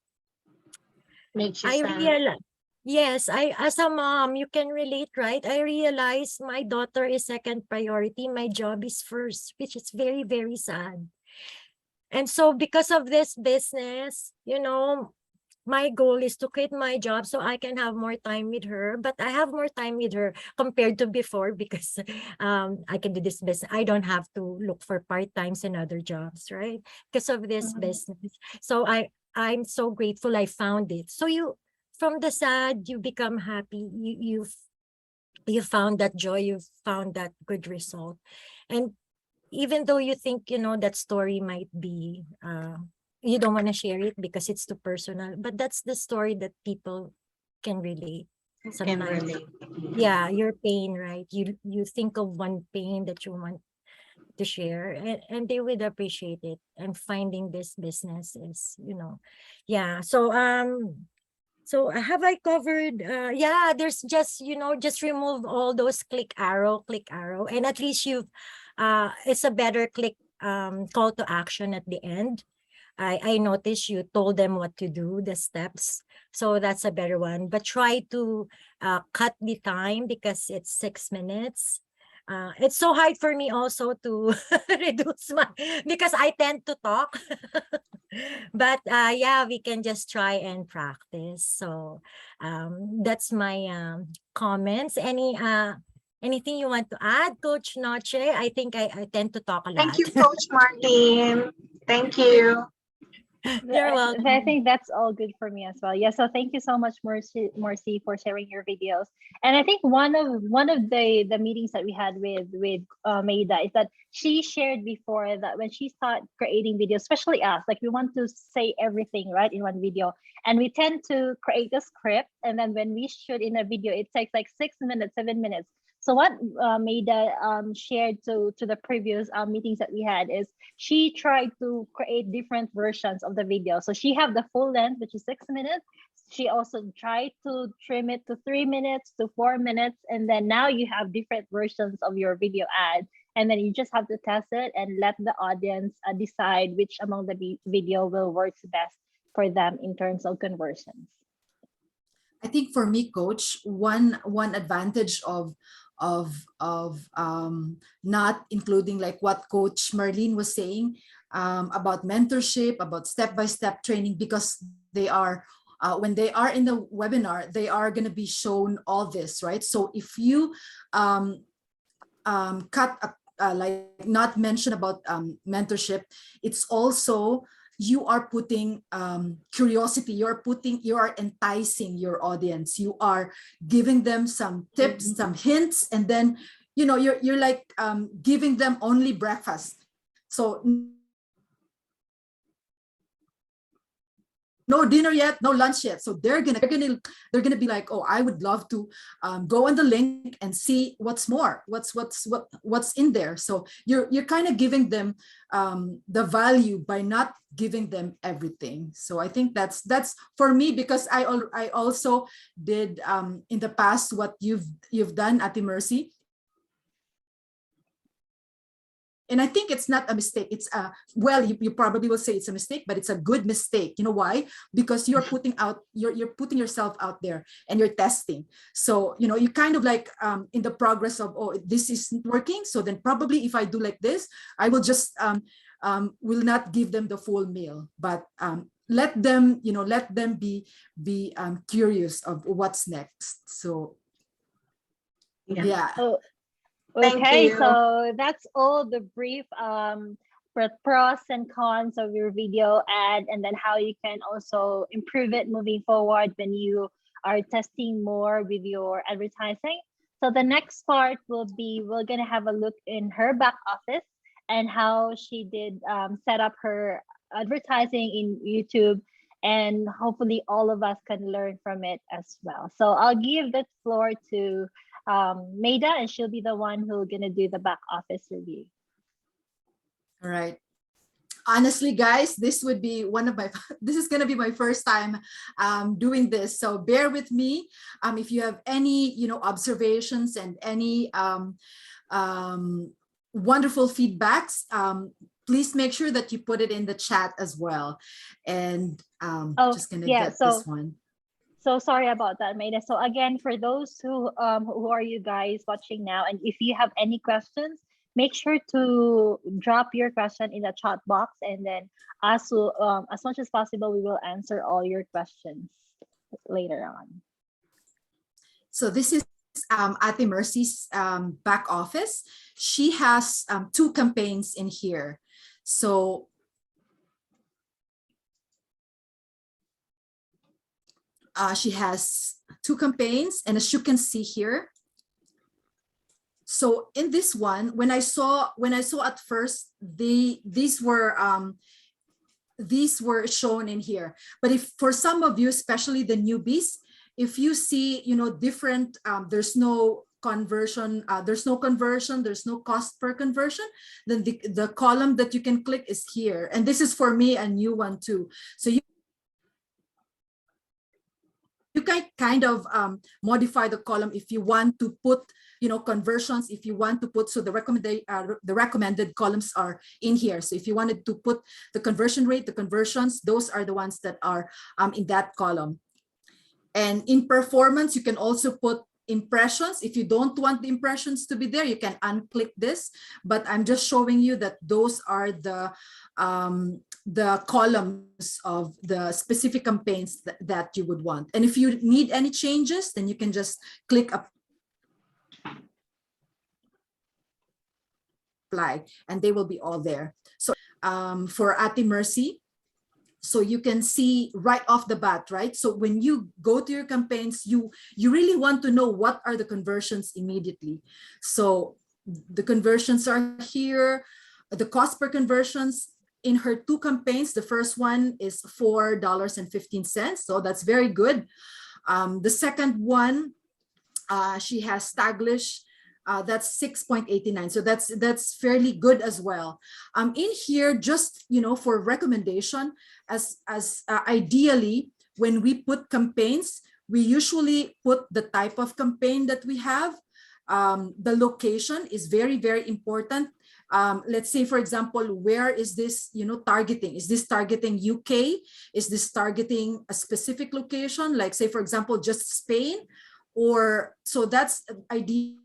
makes you I sad. realize, yes, as a mom, you can relate, right? I realize my daughter is second priority. My job is first, which is very, very sad. And so because of this business, my goal is to quit my job so I can have more time with her. But I have more time with her compared to before because I can do this business. I don't have to look for part-times and other jobs, right? Because of this business. So I'm so grateful I found it. So from the sad, you become happy. You found that joy. You found that good result. And even though you think, that story might be, you don't want to share it because it's too personal, but that's the story that people can relate. Sometimes, yeah, your pain, right? You think of one pain that you want to share, and they would appreciate it. And finding this business is, yeah. So have I covered? Yeah, there's just, just remove all those click arrow, and at least it's a better call to action at the end. I noticed you told them what to do, the steps. So that's a better one. But try to cut the time because it's 6 minutes. It's so hard for me also to reduce my, because I tend to talk. But yeah, we can just try and practice. So that's my comments. Anything you want to add, Coach Noche? I think I tend to talk a lot. Thank you, Coach Martin. Thank you. You're welcome. I think that's all good for me as well. Yeah. So thank you so much, Mercy, for sharing your videos. And I think one of the meetings that we had with Maida is that she shared before that when she started creating videos, especially us, like we want to say everything right in one video, and we tend to create a script, and then when we shoot in a video, it takes like 6 minutes, 7 minutes. So what Maida shared to the previous meetings that we had is she tried to create different versions of the video. So she have the full length, which is 6 minutes. She also tried to trim it to 3 minutes to 4 minutes. And then now you have different versions of your video ad. And then you just have to test it and let the audience decide which among the video will work best for them in terms of conversions. I think for me, Coach, one advantage of not including like what Coach Marlene was saying about mentorship, about step-by-step training, because they are when they are in the webinar, they are going to be shown all this, right? So if you cut like not mention about mentorship, it's also you are putting curiosity, you are enticing your audience, you are giving them some tips, some hints, and then you're like giving them only breakfast. So no dinner yet, no lunch yet. So they're gonna be like, oh, I would love to go on the link and see what's more, what's in there. So you're kind of giving them the value by not giving them everything. So I think that's for me, because I also did in the past what you've done, Ate Mercy. And I think it's not a mistake. It's well, you probably will say it's a mistake, but it's a good mistake. You know why? Because you're putting yourself out there and you're testing. So, you kind of like in the progress of, oh, this isn't working. So then probably if I do like this, I will just will not give them the full meal, but let them be curious of what's next. So yeah. Oh. Okay, so that's all the brief pros and cons of your video ad, and then how you can also improve it moving forward when you are testing more with your advertising. So the next part will be, we're gonna have a look in her back office and how she did set up her advertising in YouTube, and hopefully all of us can learn from it as well. So I'll give the floor to Maida, and she'll be the one who's gonna do the back office review. All right. Honestly, guys, this would be this is gonna be my first time doing this, so bear with me. If you have any observations and any wonderful feedbacks, please make sure that you put it in the chat as well. And just gonna get this one. So sorry about that, Maida. So again, for those who are you guys watching now, and if you have any questions, make sure to drop your question in the chat box, and then as much as possible, we will answer all your questions later on. So this is Ate Mercy's back office. She has 2 campaigns in here. So she has 2 campaigns, and as you can see here, so in this one, when I saw at first, these were shown in here. But if for some of you, especially the newbies, if you see different, there's no conversion, there's no cost per conversion, then the column that you can click is here. And this is for me a new one too. So you can kind of modify the column if you want to put conversions if you want to put. So the recommended columns are in here. So if you wanted to put the conversion rate, the conversions, those are the ones that are in that column. And in performance, you can also put impressions. If you don't want the impressions to be there, you can unclick this, but I'm just showing you that those are the columns of the specific campaigns that you would want. And if you need any changes, then you can just click apply and they will be all there. So for Ate Mercy, so you can see right off the bat, right? So when you go to your campaigns, you really want to know what are the conversions immediately. So the conversions are here. The cost per conversions in her 2 campaigns, the first one is $4.15. So that's very good. The second one, she has Taglish. That's 6.89. So that's fairly good as well. In here, just for recommendation, as ideally, when we put campaigns, we usually put the type of campaign that we have. The location is very, very important. Let's say, for example, where is this targeting? Is this targeting UK? Is this targeting a specific location? Like, say, for example, just Spain? Or so that's ideal.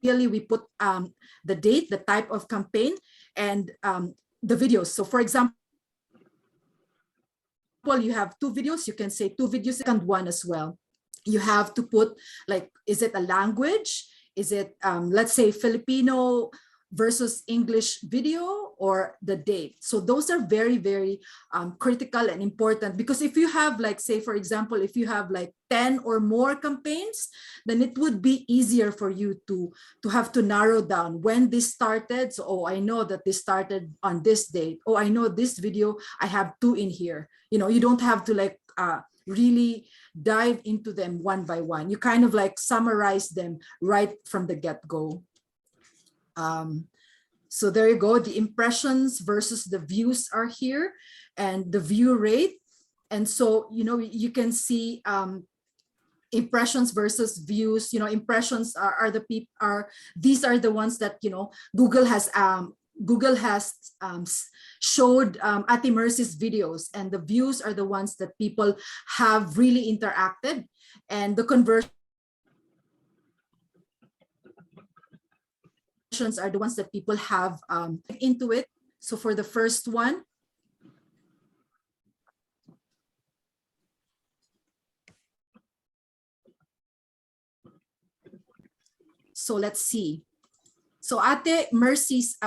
We put the date, the type of campaign, and the videos. So for example, you have 2 videos, you can say 2 videos, second one as well. You have to put, like, is it a language? Is it, let's say, Filipino versus English video, or the date? So those are very, very critical and important, because if you have, like, say, for example, if you have like 10 or more campaigns, then it would be easier for you to have to narrow down when this started. So, oh, I know that this started on this date. Oh, I know this video, I have 2 in here. You don't have to like really dive into them one by one. You kind of like summarize them right from the get-go. So there you go. The impressions versus the views are here, and the view rate. And so, you can see impressions versus views. Impressions these are the ones that, Google has showed Ate Mercy's videos, and the views are the ones that people have really interacted, and the conversion are the ones that people have into it. So for the first one, so let's see. So Ate Mercy's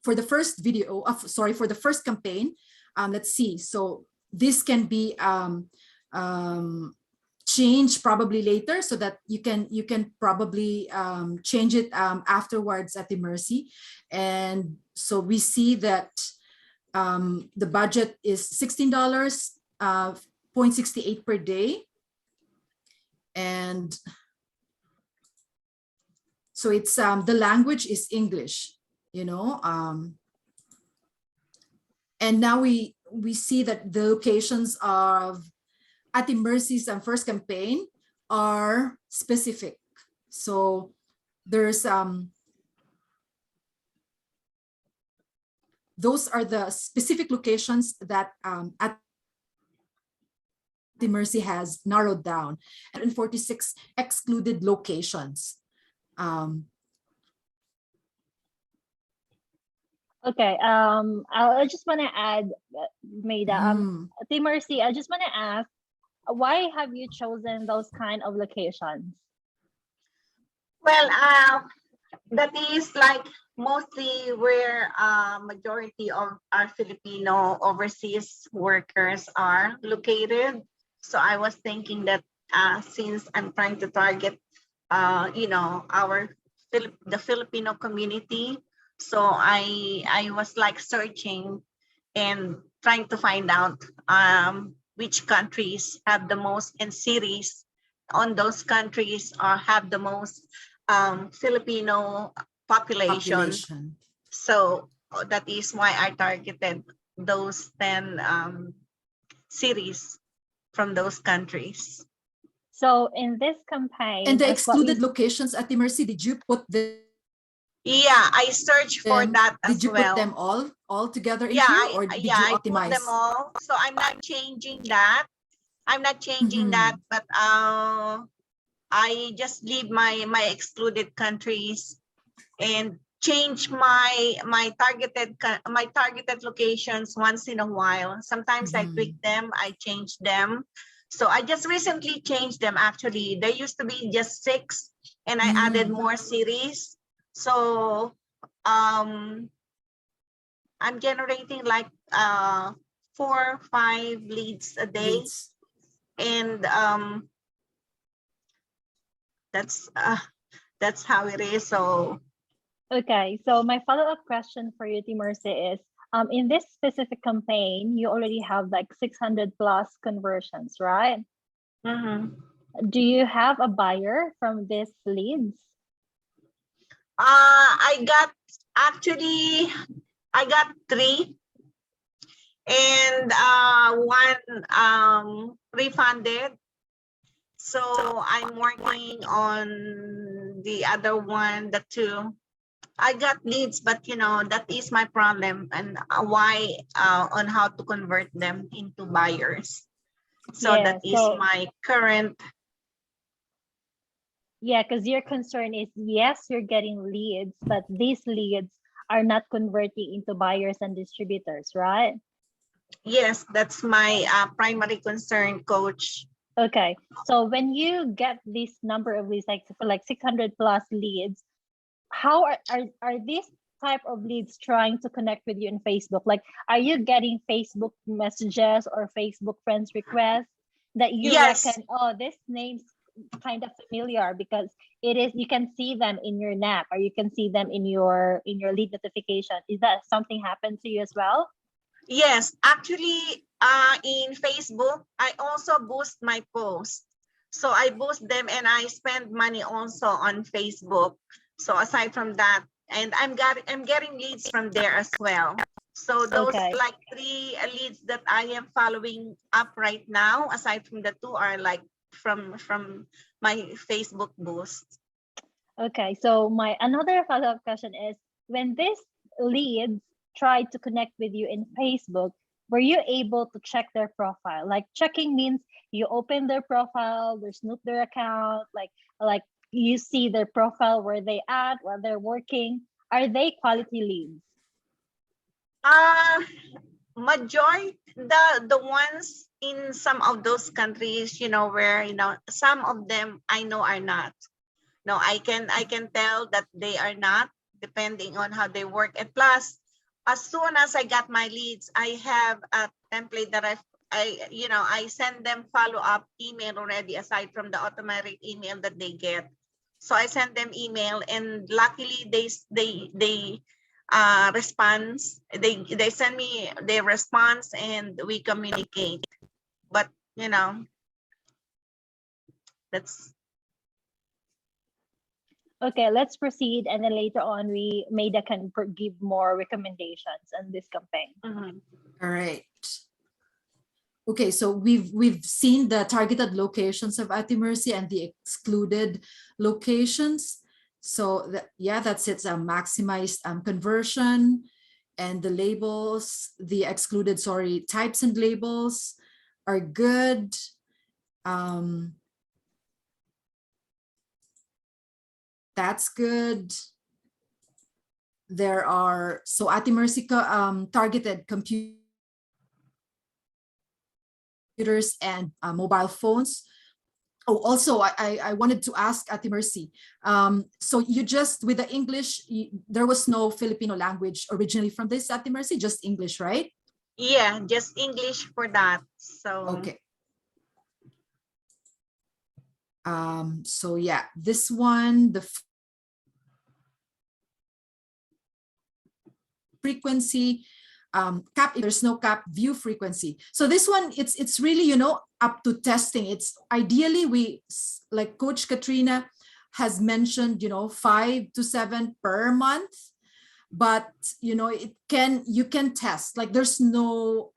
for the first video, for the first campaign, let's see. So this can be change probably later, so that you can probably change it afterwards at the Mercy. And so we see that the budget is $16.68 per day, and so it's the language is English, and now we see that the locations of Ate Mercy's first campaign are specific. So there's those are the specific locations that Ate Mercy has narrowed down, and 46 excluded locations. Okay, I just want to add, Maida, Ate Mercy, I just want to ask, why have you chosen those kind of locations? Well, that is like mostly where majority of our Filipino overseas workers are located. So I was thinking that since I'm trying to target, the Filipino community, so I was like searching and trying to find out which countries have the most, and cities on those countries have the most Filipino population. So that is why I targeted those 10 cities from those countries. So in this campaign, And the as what we excluded locations, Ate Mercy, did you put them? Yeah, I searched for that as Did you well. put them all together in Yeah, here, or did you I put optimize? them all. So I'm not changing that. I'm not changing that, but I just leave my excluded countries and change my targeted locations once in a while. Sometimes I tweak them, I change them. So I just recently changed them. Actually, there used to be just 6, and I added more cities. So I'm generating like 4 or 5 leads a day, and that's how it is. So okay, so my follow-up question for you, Timursi, is in this specific campaign, you already have like 600 plus conversions, right? Do you have a buyer from these leads? I got 3, and 1 refunded. So I'm working on the other one, the 2. I got leads, but that is my problem, and why on how to convert them into buyers. So that is my current. Yeah, because your concern is, yes, you're getting leads, but these leads are not converting into buyers and distributors, right? Yes, that's my primary concern, Coach. Okay, so when you get this number of leads, like 600 plus leads, how are these type of leads trying to connect with you in Facebook? Like, are you getting Facebook messages or Facebook friends requests that you reckon, oh, this name's kind of familiar, because you can see them in your NAP, or you can see them in your lead notification? Is that something happened to you as well? Yes, actually, in Facebook, I also boost my posts. So I boost them, and I spend money also on Facebook. So aside from that, and I'm getting leads from there as well. So those like 3 leads that I am following up right now, aside from the 2, are like from my Facebook boost. Okay, so my another follow-up question is, when these leads tried to connect with you in Facebook, were you able to check their profile? Like, checking means you open their profile, you snoop their account, like you see their profile, where they at, where they're working. Are they quality leads? Majority, the ones in some of those countries, where some of them I know are not. No, I can tell that they are not, depending on how they work. And plus, as soon as I got my leads, I have a template that I send them follow-up email already, aside from the automatic email that they get. So I send them email, and luckily they response. They send me their response, and we communicate. But that's okay. Let's proceed, and then later on, Maida can give more recommendations on this campaign. All right. Okay, so we've seen the targeted locations of Ate Mercy and the excluded locations. So that's it. Maximized conversion, and the labels, the excluded types and labels are good. That's good. There are Ate Mercy targeted computers and mobile phones. Oh, also, I wanted to ask Ate Mercy. So you just, with the English, there was no Filipino language originally from this, Ate Mercy, just English, right? Yeah, just English for that. So okay. So yeah, this one, the frequency, cap, if there's no cap, view frequency. So this one, it's really, up to testing. It's ideally, like Coach Katrina has mentioned, 5 to 7 per month, but you can test. Like, there's no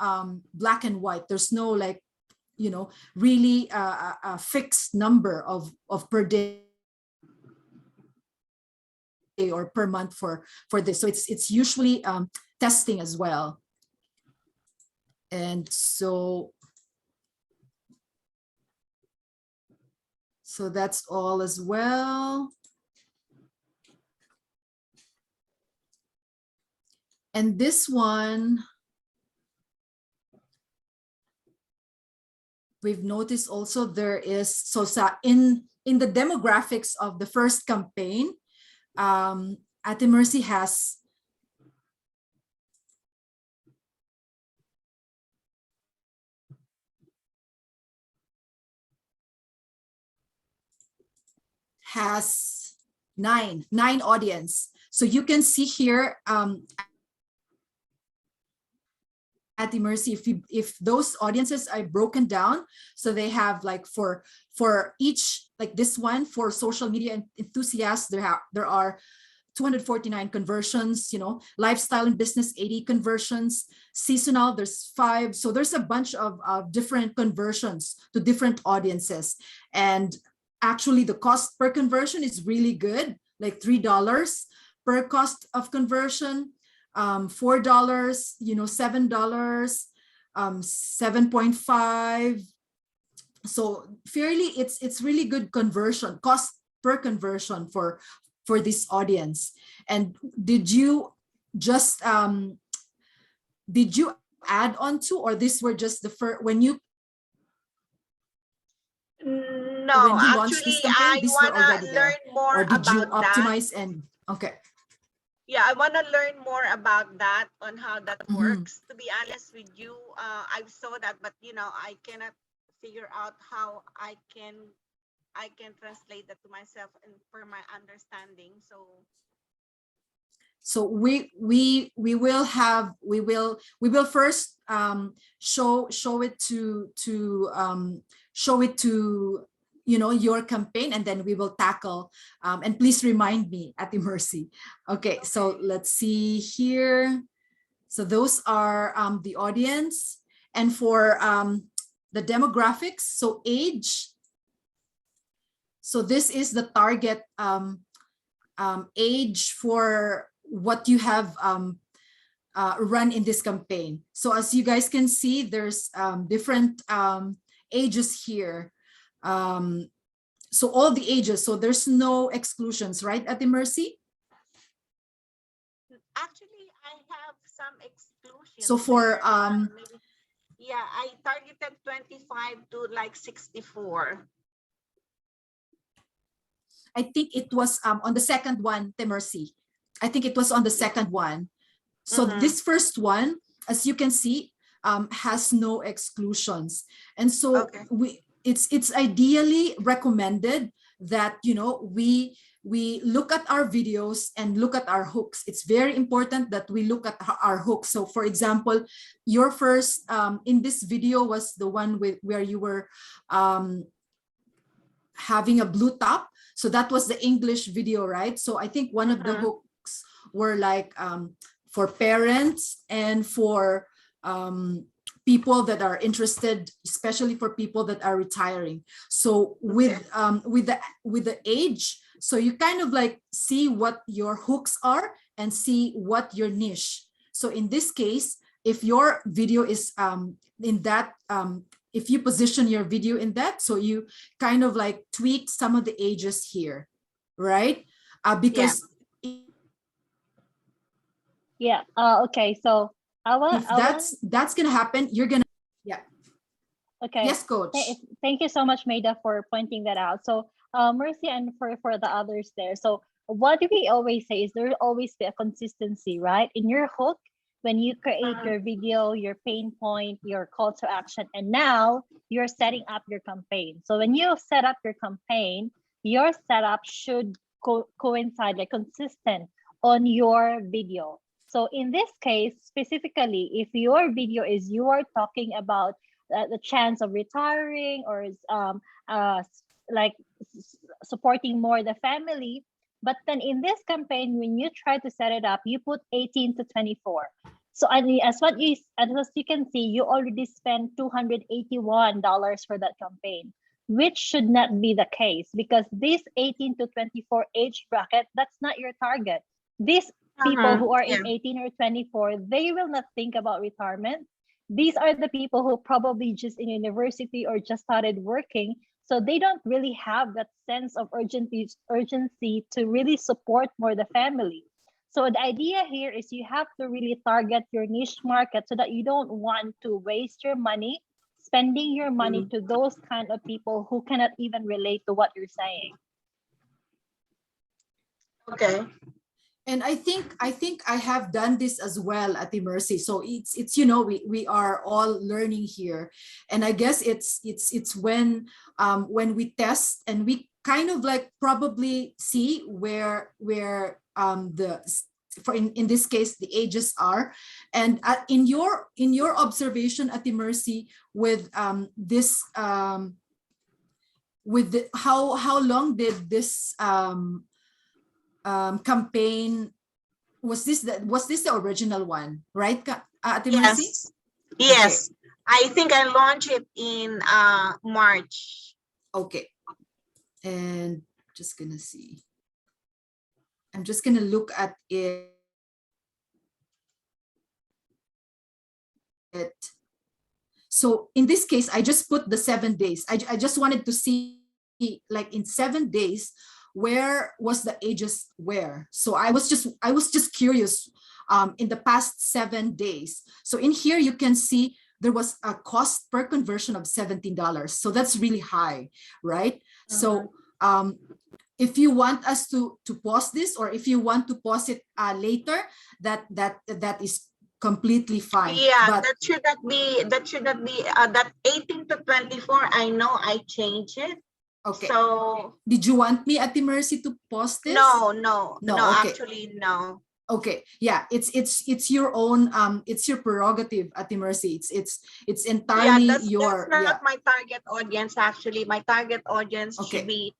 black and white. There's no like really a fixed number of per day or per month for this. So it's usually testing as well. And so that's all as well. And this one, we've noticed also there is, so in the demographics of the first campaign, Ate Mercy has nine audience. So you can see here, Ate Mercy, if those audiences are broken down, so they have like for each, like this one, for social media enthusiasts, there are 249 conversions, lifestyle and business 80 conversions, seasonal there's 5. So there's a bunch of different conversions to different audiences. And actually the cost per conversion is really good, like $3 per cost of conversion, $4, $7, 7.5. So fairly, it's really good conversion, cost per conversion for this audience. And did you just did you add on to, or this were just the first when you launched this campaign, these were already there, or did you optimize that. and okay? Yeah, I want to learn more about that, on how that works. To be honest with you, I saw that, but I cannot figure out how I can translate that to myself and for my understanding. So we will first show it to your campaign, and then we will tackle and please remind me, Ate Mercy. Okay, so let's see here. So those are the audience, and for the demographics, so age. So this is the target age for what you have run in this campaign. So as you guys can see, there's different ages here. So all the ages, so there's no exclusions, right, Ate Mercy? Actually, I have some exclusions. So for yeah, I targeted 25 to like 64. I think it was on the second one, Ate Mercy. I think it was on the second one. So this first one, as you can see, has no exclusions. And so it's ideally recommended that we look at our videos and look at our hooks. It's very important that we look at our hooks. So for example, your first in this video was the one where you were having a blue top. So that was the English video, right? So I think one of the hooks were like for parents and for people that are interested, especially for people that are retiring. So with the age, so you kind of like see what your hooks are and see what your niche. So in this case, if your video is in that, if you position your video in that, so you kind of like tweak some of the ages here, right? Because okay, so if that's gonna happen, you're gonna okay. Yes, Coach. Thank you so much, Maida, for pointing that out. So Mercy, and for the others there. So what do we always say is there will always be a consistency, right? In your hook, when you create your video, your pain point, your call to action, and now you're setting up your campaign. So when you set up your campaign, your setup should coincide, like consistent on your video. So in this case, specifically, if your video is you are talking about the chance of retiring or like supporting more the family, but then in this campaign, when you try to set it up, you put 18 to 24. So as you can see, you already spent $281 for that campaign, which should not be the case, because this 18 to 24 age bracket, that's not your target. These people who are in 18 or 24, they will not think about retirement. These are the people who probably just in university or just started working. So they don't really have that sense of urgency to really support more the family. So the idea here is you have to really target your niche market so that you don't want to waste your money spending your money to those kind of people who cannot even relate to what you're saying. Okay. And I think I have done this as well at the Mercy. So it's you know, we are all learning here, and I guess it's when we test and we kind of like probably see where in this case the ages are, and in your observation at the Mercy with this with the, how long did this campaign, was this the original one, right, at the Mercy? Yes. Okay. I think I launched it in March. Okay. And just gonna see. I'm just gonna look at it. So in this case, I just put the 7 days. I just wanted to see, like, in 7 days, where was the ages where. So I was just curious in the past 7 days. So in here you can see there was a cost per conversion of $17. So that's really high, right? So if you want us to pause this, or if you want to pause it later, that is completely fine. Yeah, but that should not be that 18 to 24. I know I changed it. Okay. So did you want me at the Mercy to pause this? No, okay. Actually, no. Okay, yeah, it's your own it's your prerogative at the Mercy. It's entirely that's your not my target audience. Actually, my target audience should be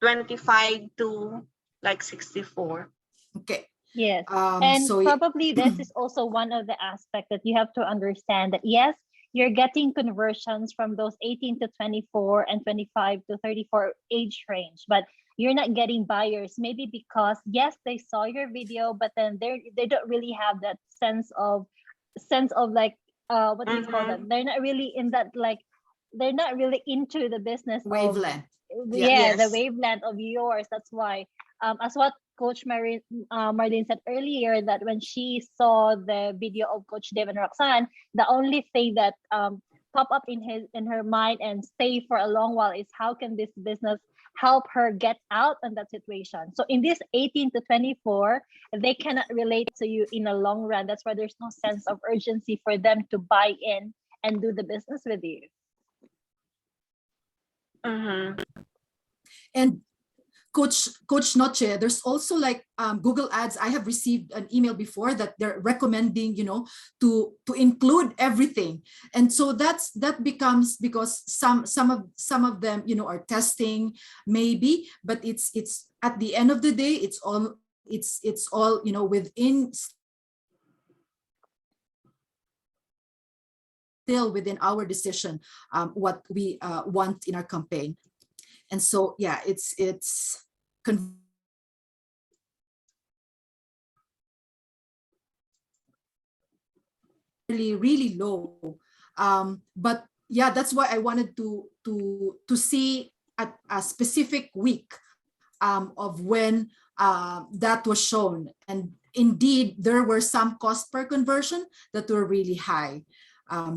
25 to like 64. Okay. Yes. And so probably this is also one of the aspects that you have to understand, that yes, you're getting conversions from those 18 to 24 and 25 to 34 age range, but you're not getting buyers, maybe because yes, they saw your video, but then they don't really have that sense of like what do you call them? They're not really in that, like, they're not really into the business wavelength. The wavelength of yours. That's why as what Coach Marlene said earlier, that when she saw the video of Coach Dave and Roxanne, the only thing that pop up in her mind and stay for a long while is how can this business help her get out of that situation. So in this 18 to 24, they cannot relate to you in a long run. That's why there's no sense of urgency for them to buy in and do the business with you. And Coach Noche, there's also like Google Ads. I have received an email before that they're recommending, you know, to include everything, and so that becomes, because some of them, you know, are testing maybe, but it's at the end of the day, it's all you know, still within our decision what we want in our campaign. And so yeah, it's really low, but yeah, that's why I wanted to see at a specific week of when that was shown, and indeed there were some cost per conversion that were really high.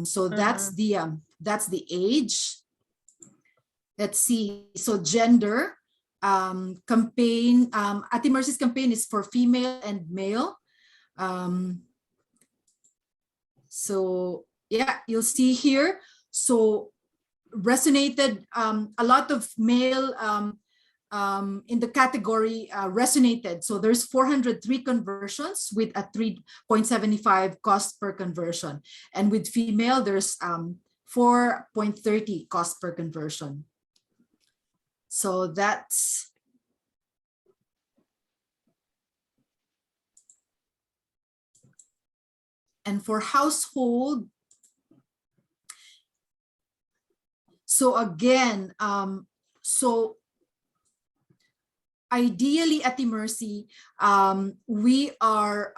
So that's the age. Let's see. So gender, campaign, Ate Mercy's campaign is for female and male. So yeah, you'll see here. So resonated, a lot of male in the category resonated. So there's 403 conversions with a 3.75 cost per conversion. And with female, there's 4.30 cost per conversion. So that's And for household, so again, so ideally at Mercy, we are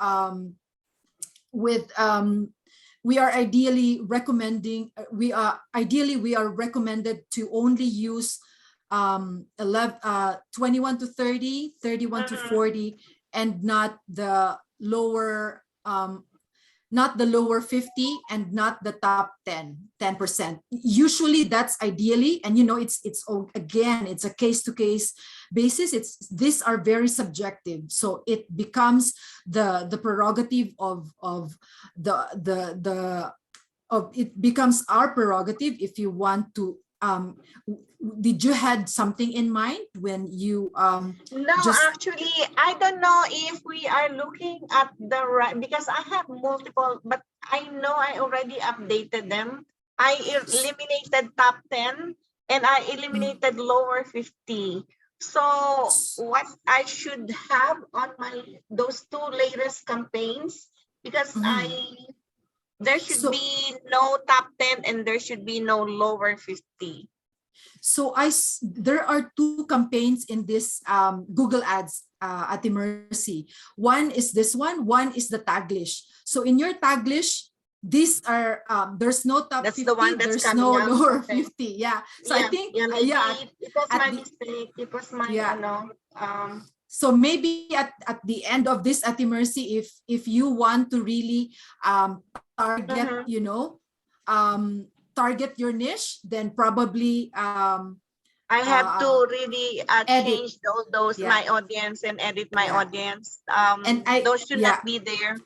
we are ideally recommending, we are recommended to only use 21 to 30, 31 to 40, and not the lower 50 and not the top 10%. Usually that's ideally, and it's again, it's a case-to-case basis. These are very subjective, so it becomes the prerogative of it becomes our prerogative if you want to. Did you had something in mind when you No, actually, I don't know if we are looking at the right, because I have multiple, but I know I already updated them. I eliminated top 10 and I eliminated lower 50. So what I should have on those two latest campaigns, because there should be no top 10 and there should be no lower 50. So there are two campaigns in this Google Ads at Mercy. One is this one is the Taglish. So in your Taglish, these are there's no top 50, the one that's there's no up. lower 50. Yeah. So I think it was my mistake. It was my so maybe at the end of this at Mercy, if you want to really target, target your niche, then probably I have to really change those my audience and edit my audience. And those should not be there.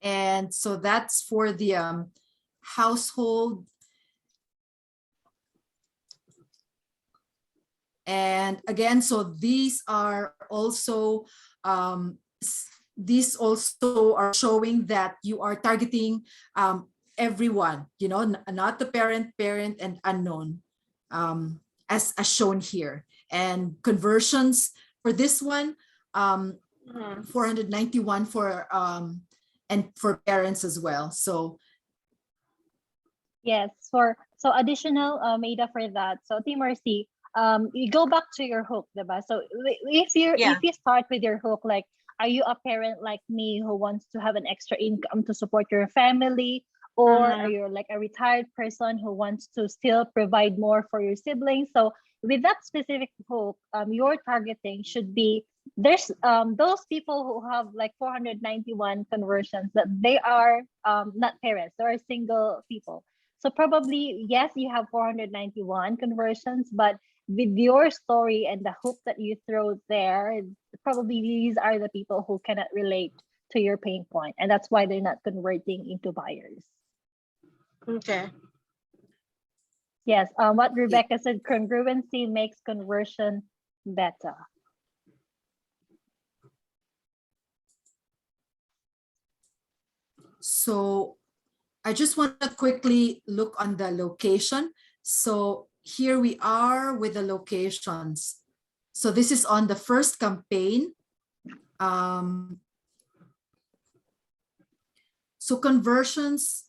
And so that's for the household. And again, so these are also are showing that you are targeting everyone, not the parent, and unknown, as shown here. And conversions for this one, 491 for and for parents as well. So yes, so additional data for that. So Team Mercy, you go back to your hook, diba? So if you start with your hook, like, are you a parent like me who wants to have an extra income to support your family? Or are you like a retired person who wants to still provide more for your siblings? So with that specific hook, your targeting should be, there's those people who have like 491 conversions, that they are not parents, they are single people. So probably, yes, you have 491 conversions, but with your story and the hook that you throw there, probably these are the people who cannot relate to your pain point, and that's why they're not converting into buyers. Okay. Yes, what Rebecca said, congruency makes conversion better. So I just want to quickly look on the location. So here we are with the locations. So this is on the first campaign. So conversions.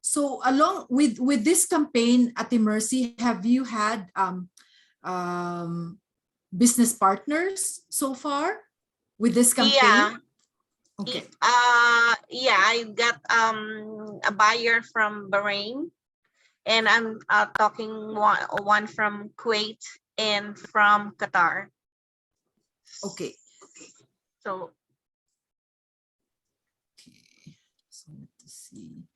So along with this campaign at Mercy, have you had business partners so far with this campaign? Yeah. Okay. I got a buyer from Bahrain, and I'm talking one from Kuwait and from Qatar. Okay. So. Okay. So let's see.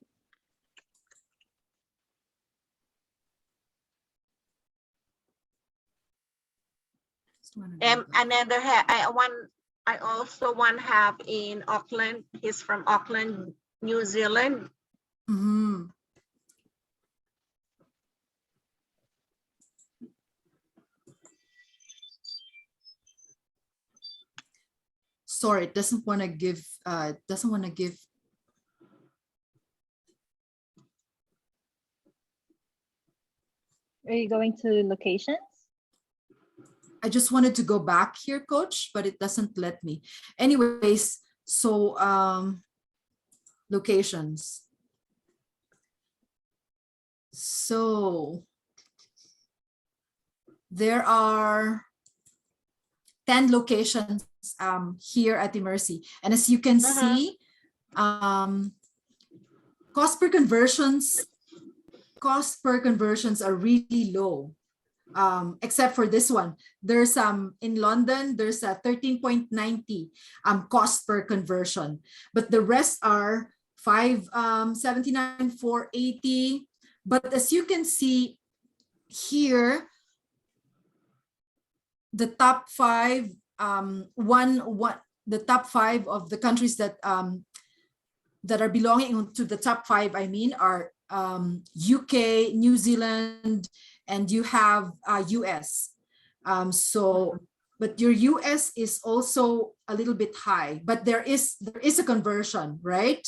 Another I also have in Auckland. He's from Auckland, New Zealand. Sorry, it doesn't want to give. Doesn't want to give. Are you going to locations? I just wanted to go back here, Coach, but it doesn't let me. Anyways, so locations. So there are 10 locations here at the Mercy. And as you can see, cost per conversions are really low. Except for this one. There's in London, there's a 13.90 cost per conversion, but the rest are 579, 480. But as you can see here, the top five, the top five of the countries that that are belonging to the top five, I mean, are UK, New Zealand, and you have US. But your US is also a little bit high, but there is a conversion, right?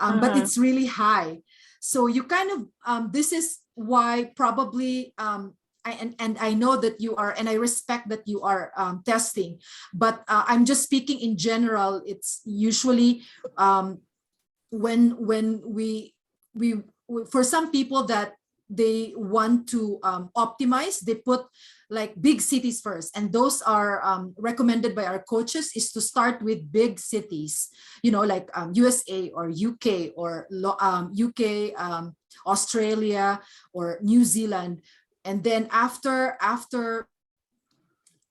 But it's really high. So you kind of, this is why probably, and I know that you are, and I respect that you are testing, but I'm just speaking in general. It's usually when we for some people that they want to optimize, they put like big cities first, and those are recommended by our coaches, is to start with big cities, you know, like USA or UK or Australia or New Zealand. And then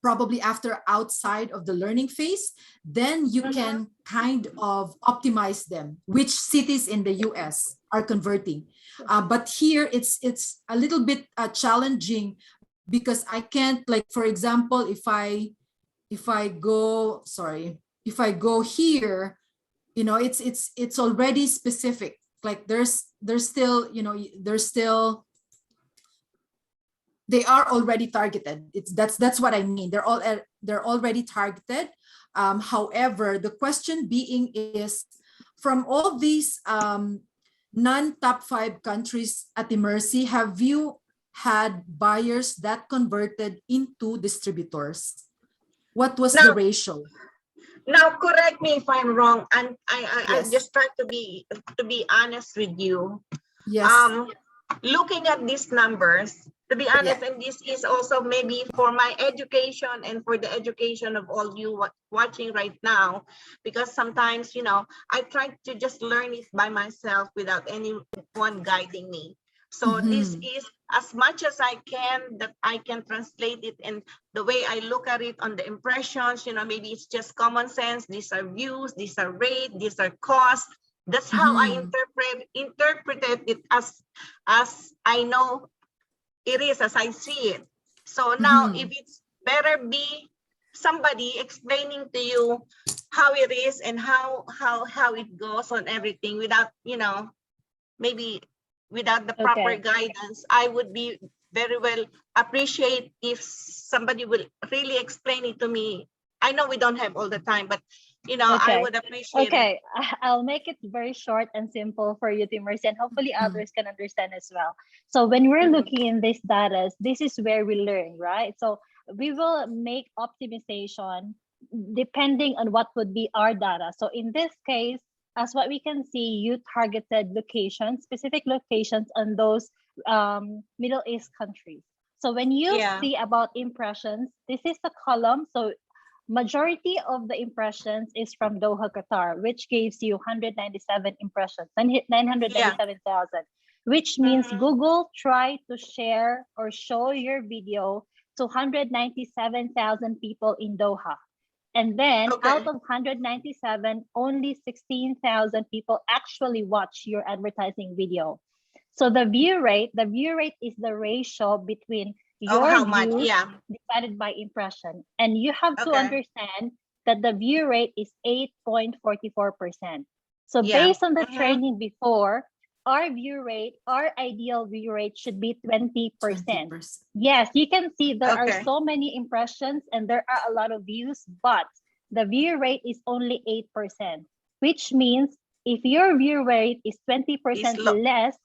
probably after outside of the learning phase, then you can kind of optimize them, which cities in the US are converting. But here it's a little bit challenging, because I can't, like, for example, if I go here, you know, it's already specific. Like there's still, you know, they are already targeted. That's what I mean. They're already targeted. However, the question being is, from all these non-top 5 countries at the Mercy, have you had buyers that converted into distributors? What was the ratio? Now, correct me if I'm wrong, and I just try to be honest with you. Yes. Looking at these numbers, to be honest, and this is also maybe for my education and for the education of all you watching right now, because sometimes, you know, I try to just learn it by myself without anyone guiding me. So this is as much as I can, that I can translate it in the way I look at it on the impressions. You know, maybe it's just common sense. These are views, these are rate, these are costs. That's how I interpreted it as I know it is, as I see it. So now, if it's better be somebody explaining to you how it is and how it goes on everything, without, you know, maybe without the proper guidance, I would be very well appreciate if somebody will really explain it to me. I know we don't have all the time, but you know, I would appreciate it. I'll make it very short and simple for you, Mercy, and hopefully others can understand as well. So when we're looking in this data, this is where we learn, right? So we will make optimization depending on what would be our data. So in this case, as what we can see, you targeted locations, specific locations on those Middle East countries. So when you see about impressions, this is the column. So majority of the impressions is from Doha, Qatar, which gives you 197 impressions, 997,000, which means Google tried to share or show your video to 197,000 people in Doha. And then out of 197, only 16,000 people actually watch your advertising video. So the view rate is the ratio between your views divided by impression. And you have to understand that the view rate is 8.44%. So based on the training before, our ideal view rate should be 20%. Yes, you can see there are so many impressions and there are a lot of views, but the view rate is only 8%, which means if your view rate is 20% less,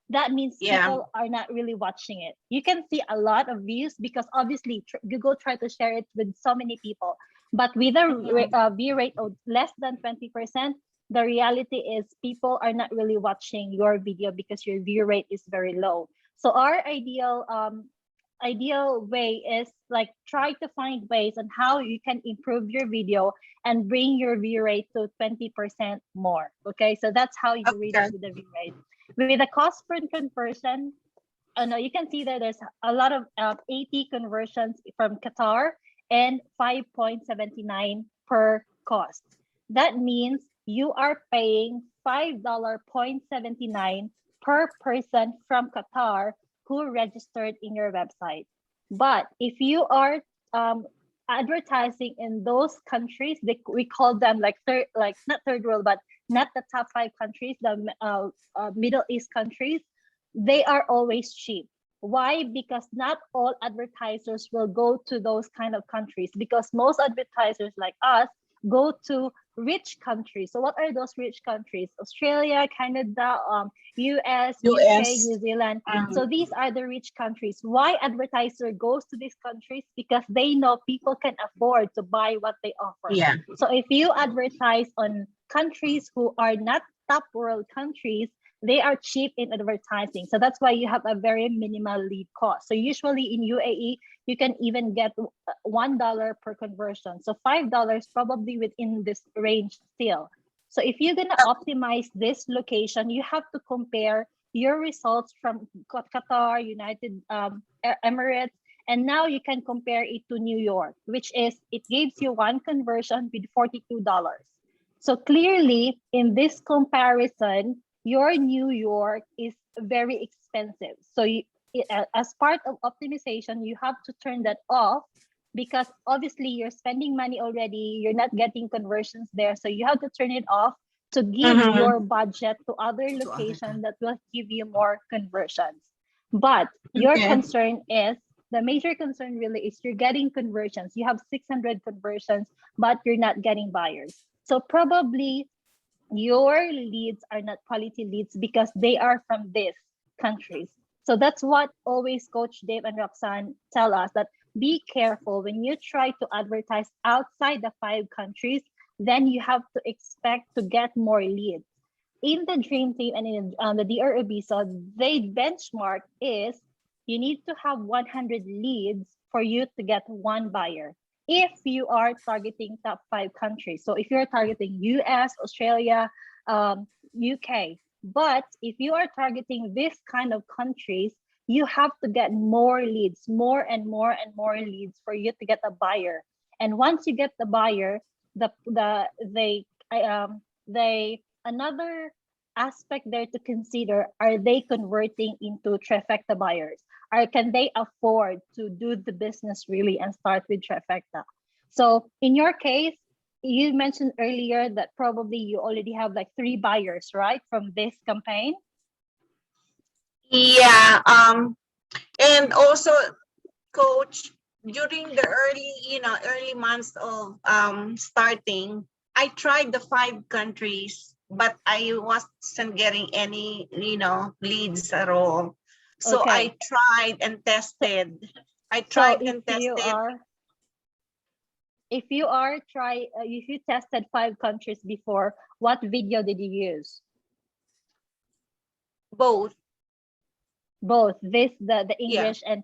that means Yeah. people are not really watching it. You can see a lot of views because obviously Google try to share it with so many people, but with a view rate of less than 20%, the reality is people are not really watching your video because your view rate is very low. So our ideal way is like try to find ways on how you can improve your video and bring your view rate to 20% more. Okay, so that's how you reach with the view rate. With the cost per conversion, no, you can see that there's a lot of 80 conversions from Qatar and 5.79 per cost. That means you are paying $5.79 per person from Qatar who registered in your website. But if you are advertising in those countries, we call them like not third world, but not the top 5 countries, the Middle East countries, they are always cheap. Why? Because not all advertisers will go to those kind of countries, because most advertisers like us go to rich countries. So what are those rich countries? Australia, Canada, US, UK, New Zealand. So these are the rich countries. Why advertiser goes to these countries? Because they know people can afford to buy what they offer. Yeah. So if you advertise on countries who are not top world countries, they are cheap in advertising. So that's why you have a very minimal lead cost. So usually in UAE, you can even get $1 per conversion. So $5 probably within this range still. So if you're going to optimize this location, you have to compare your results from Qatar, United Emirates, and now you can compare it to New York, which is, it gives you one conversion with $42. So clearly in this comparison, your New York is very expensive. So as part of optimization, you have to turn that off, because obviously you're spending money already, you're not getting conversions there. So you have to turn it off to give your budget to other locations that will give you more conversions. But your concern is, the major concern really is you're getting conversions. You have 600 conversions, but you're not getting buyers. So probably your leads are not quality leads because they are from these countries. So that's what always Coach Dave and Roxanne tell us, that be careful when you try to advertise outside the 5 countries, then you have to expect to get more leads. In the Dream Team and in the DROB, so they benchmark is you need to have 100 leads for you to get 1 buyer. If you are targeting top 5 countries. So if you're targeting US, Australia, UK, but if you are targeting this kind of countries, you have to get more leads, more and more and more leads for you to get a buyer. And once you get the buyer, another aspect there to consider, are they converting into trifecta buyers? Or can they afford to do the business really and start with trifecta? So in your case, you mentioned earlier that probably you already have like 3 buyers, right, from this campaign? Yeah. And also, Coach, during the early months of starting, I tried the 5 countries, but I wasn't getting any leads at all. So I tried and tested. If you tested 5 countries before, what video did you use? Both. The English and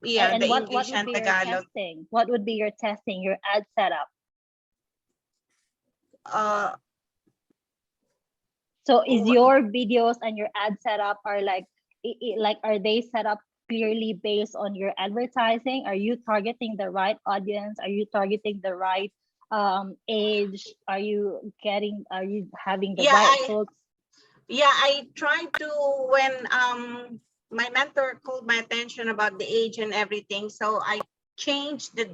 yeah, and the what English would and be your Tagalog. testing? What would be your testing, your ad setup? So is your videos and your ad setup are are they set up clearly based on your advertising? Are you targeting the right audience? Are you targeting the right age? Are you having the right hooks? Yeah, I tried to, when my mentor called my attention about the age and everything, so I changed the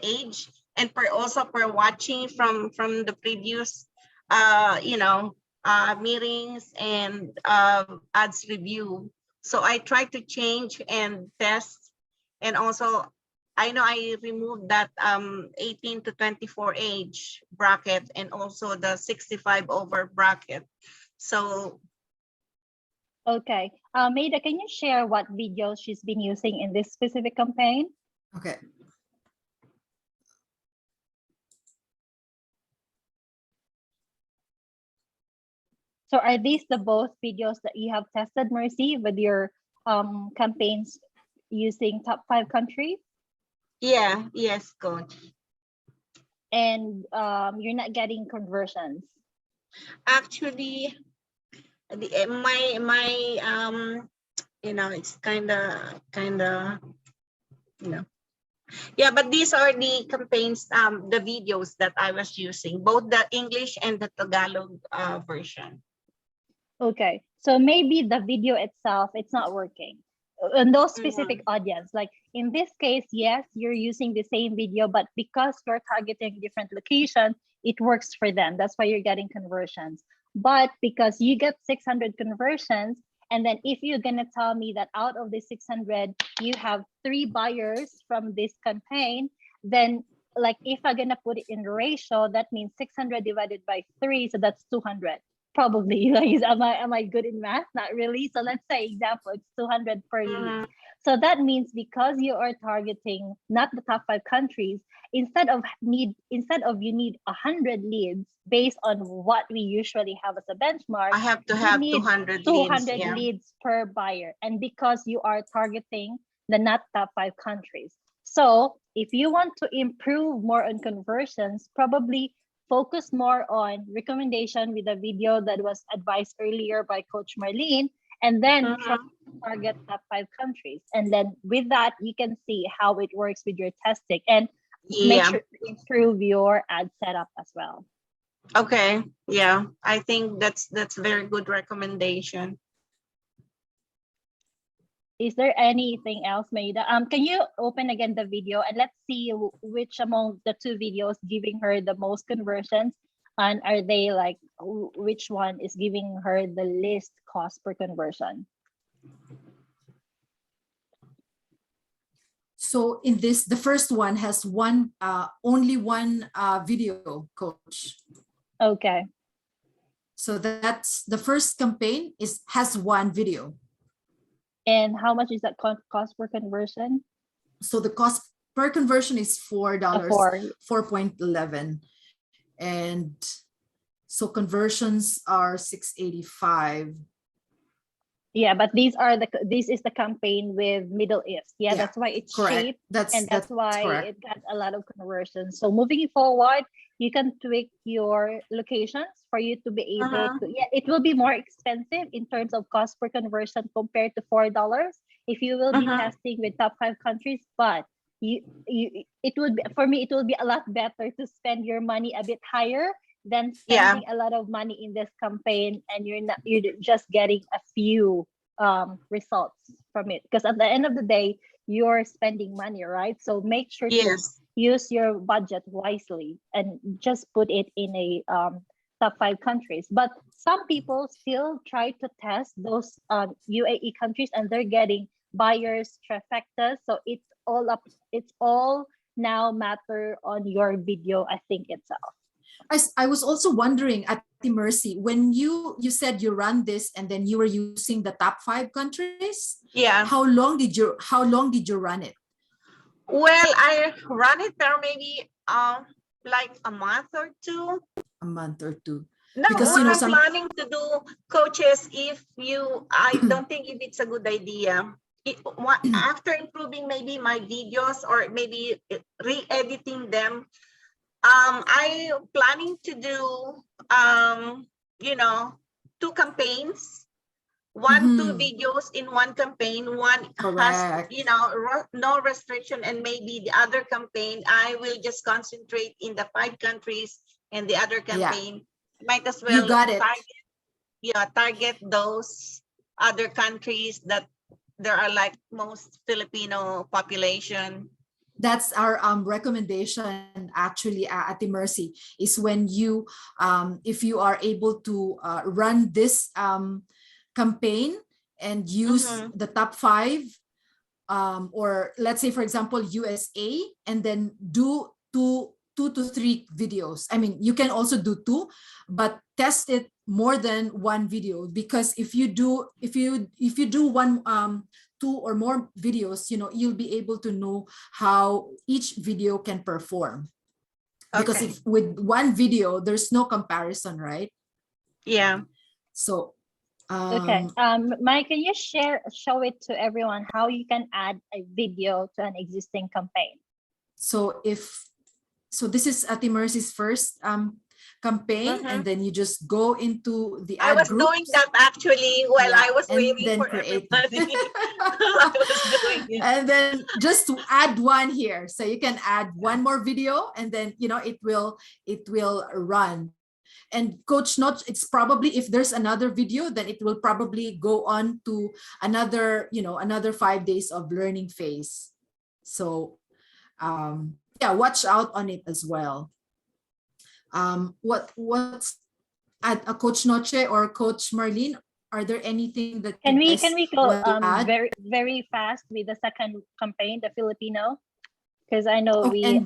age, and also per watching from the previous meetings and ads review. So I tried to change and test, and also I know I removed that 18 to 24 age bracket and also the 65 over bracket. So Okay. Maida, can you share what videos she's been using in this specific campaign? Okay. So are these the both videos that you have tested, Mercy, with your campaigns using top 5 countries? Yeah, yes, coach. And you're not getting conversions? Actually, my you know, it's kind of you know. Yeah, but these are the campaigns, the videos that I was using, both the English and the Tagalog version. Okay, so maybe the video itself, it's not working in those specific audience. Like in this case, yes, you're using the same video, but because you're targeting different locations, it works for them. That's why you're getting conversions. But because you get 600 conversions, and then if you're gonna tell me that out of the 600, you have 3 buyers from this campaign, then like if I'm gonna put it in ratio, that means 600 divided by 3, so that's 200. Probably. Like, am I good in math? Not really. So let's say example, it's 200 per lead. So that means because you are targeting not the top 5 countries, instead of you need 100 leads based on what we usually have as a benchmark, I have to have 200 leads, yeah. leads per buyer. And because you are targeting the not top 5 countries. So if you want to improve more on conversions, probably focus more on recommendation with a video that was advised earlier by Coach Marlene, and then target top 5 countries. And then with that, you can see how it works with your testing and make sure to improve your ad setup as well. Okay, yeah, I think that's very good recommendation. Is there anything else, Maida? Can you open again the video and let's see which among the 2 videos giving her the most conversions, and are they like which one is giving her the least cost per conversion? So in this, the first one has only one video, Coach. Okay. So that's the first campaign has 1 video. And how much is that cost per conversion? So the cost per conversion is $4, 4.11. And so conversions are $6.85. Yeah, but this is the campaign with Middle East. Yeah, that's why it's cheap. That's why correct. It got a lot of conversions. So moving forward, you can tweak your locations for you to be able to, it will be more expensive in terms of cost per conversion compared to $4 if you will be testing with top 5 countries, but it would be, for me, it will be a lot better to spend your money a bit higher than spending a lot of money in this campaign and you're just getting a few results from it, because at the end of the day you're spending money, right? So make sure to use your budget wisely and just put it in a top 5 countries. But some people still try to test those UAE countries and they're getting buyers trifecta. So it's all now matter on your video, I think, itself. I was also wondering, at Mercy, when you said you run this and then you were using the top 5 countries. Yeah. How long did you run it? Well, I run it there maybe like a month or 2. A month or 2. No, because what I'm planning to do, coaches, I don't think if it's a good idea. After improving maybe my videos or maybe re-editing them, I'm planning to do, 2 campaigns, 2 videos in one campaign. One has, no restriction, and maybe the other campaign, I will just concentrate in the 5 countries, and the other campaign might as well target those other countries that there are like most Filipino population. That's our recommendation, actually, at Mercy, is when you, if you are able to run this campaign and use the top 5, or let's say, for example, USA, and then do 2 2 to 3 videos. I mean, you can also do 2, but test it more than 1 video, because if you do 2 or more videos, you'll be able to know how each video can perform. Because Okay. if with 1 video, there's no comparison, right? Yeah. So okay, Mike, can you show it to everyone how you can add a video to an existing campaign? So this is Ate Mercy's first campaign, and then you just go into the I ad was groups. doing that actually while I was and waiting then for create. everybody. I was doing it. And then just to add 1 here, so you can add 1 more video, and then it will run. And Coach Notch, it's probably, if there's another video, then it will probably go on to another 5 days of learning phase. So yeah, watch out on it as well. What's at Coach Noche or Coach Marlene? Are there anything that Can we go add? very very fast with the second campaign, the Filipino? Because I know we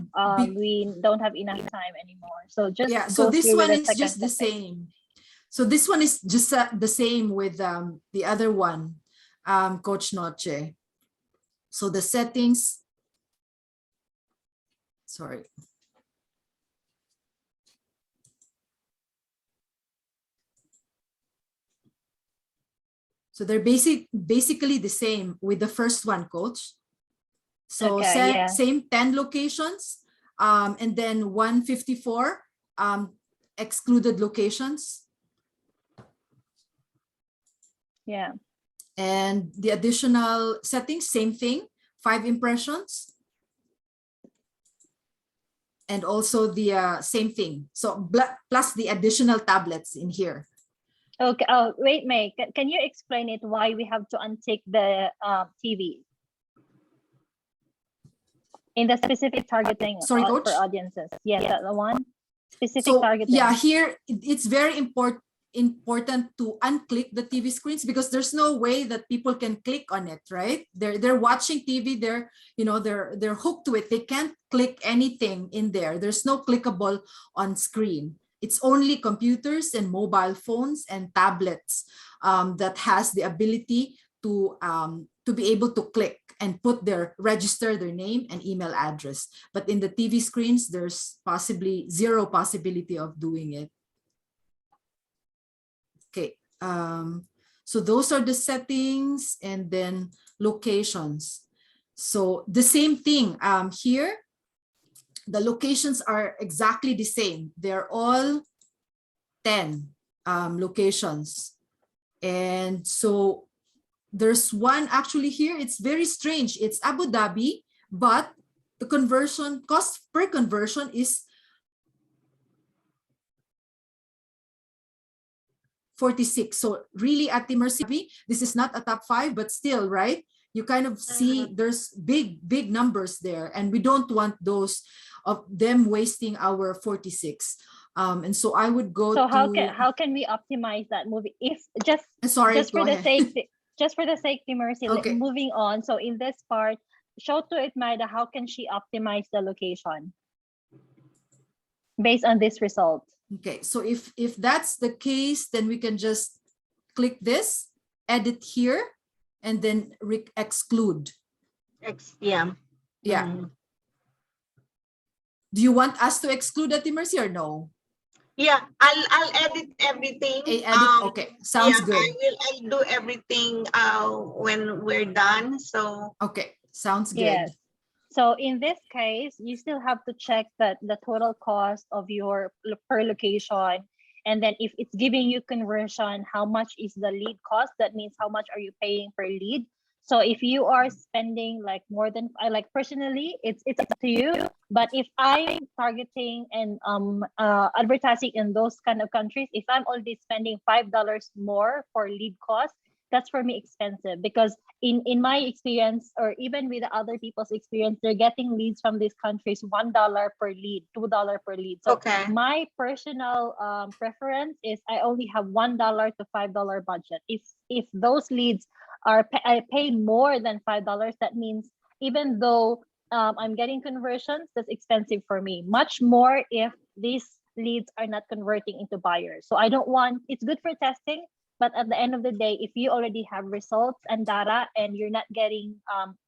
don't have enough time anymore. So just so this one is just just the same. So this one is just the same with the other one, Coach Noche. So the settings. Sorry. So they're basically the same with the first one, Coach. So same 10 locations, and then 154 excluded locations. Yeah. And the additional settings, same thing, 5 impressions. And also the same thing. So plus the additional tablets in here. Okay. Oh, wait, May. Can you explain it why we have to untick the TV in the specific targeting Sorry, Coach? for audiences? Yes, the one specific So targeting. yeah, here it's very important to unclick the TV screens, because there's no way that people can click on it, right? They're watching TV, they're hooked to it. They can't click anything in there. There's no clickable on screen. It's only computers and mobile phones and tablets that has the ability to be able to click and register their name and email address. But in the TV screens, there's possibly 0 possibility of doing it. Okay, so those are the settings, and then locations. So the same thing here. The locations are exactly the same. They're all 10 locations. And so there's one actually here. It's very strange. It's Abu Dhabi, but the conversion cost per conversion is 46. So really at the Mercy, this is not a top 5, but still, right? You kind of see there's big numbers there, and we don't want those of them wasting our 46. And so I would go so to how can we optimize that movie if just go for the ahead. sake just for the sake of Mercy. Okay. Moving on, so in this part, show to it Maida, how can she optimize the location based on this result? Okay, so if that's the case, then we can just click this, edit here, and then exclude. Yeah. Do you want us to exclude Ate Mercy or no? Yeah, I'll edit everything. Okay, sounds good. I'll do everything when we're done. So okay, sounds good. Yes. So in this case, you still have to check that the total cost of your per location, and then if it's giving you conversion, how much is the lead cost? That means how much are you paying per lead? So if you are spending like more than, I like personally, it's up to you. But if I'm targeting and advertising in those kind of countries, if I'm already spending $5 more for lead cost, that's for me expensive, because in my experience, or even with other people's experience, they're getting leads from these countries $1 per lead, $2 per lead. So my personal preference is I only have $1 to $5 budget. If those leads are I pay more than $5, that means even though I'm getting conversions, that's expensive for me. Much more if these leads are not converting into buyers. So I don't want, it's good for testing, but at the end of the day, if you already have results and data and you're not getting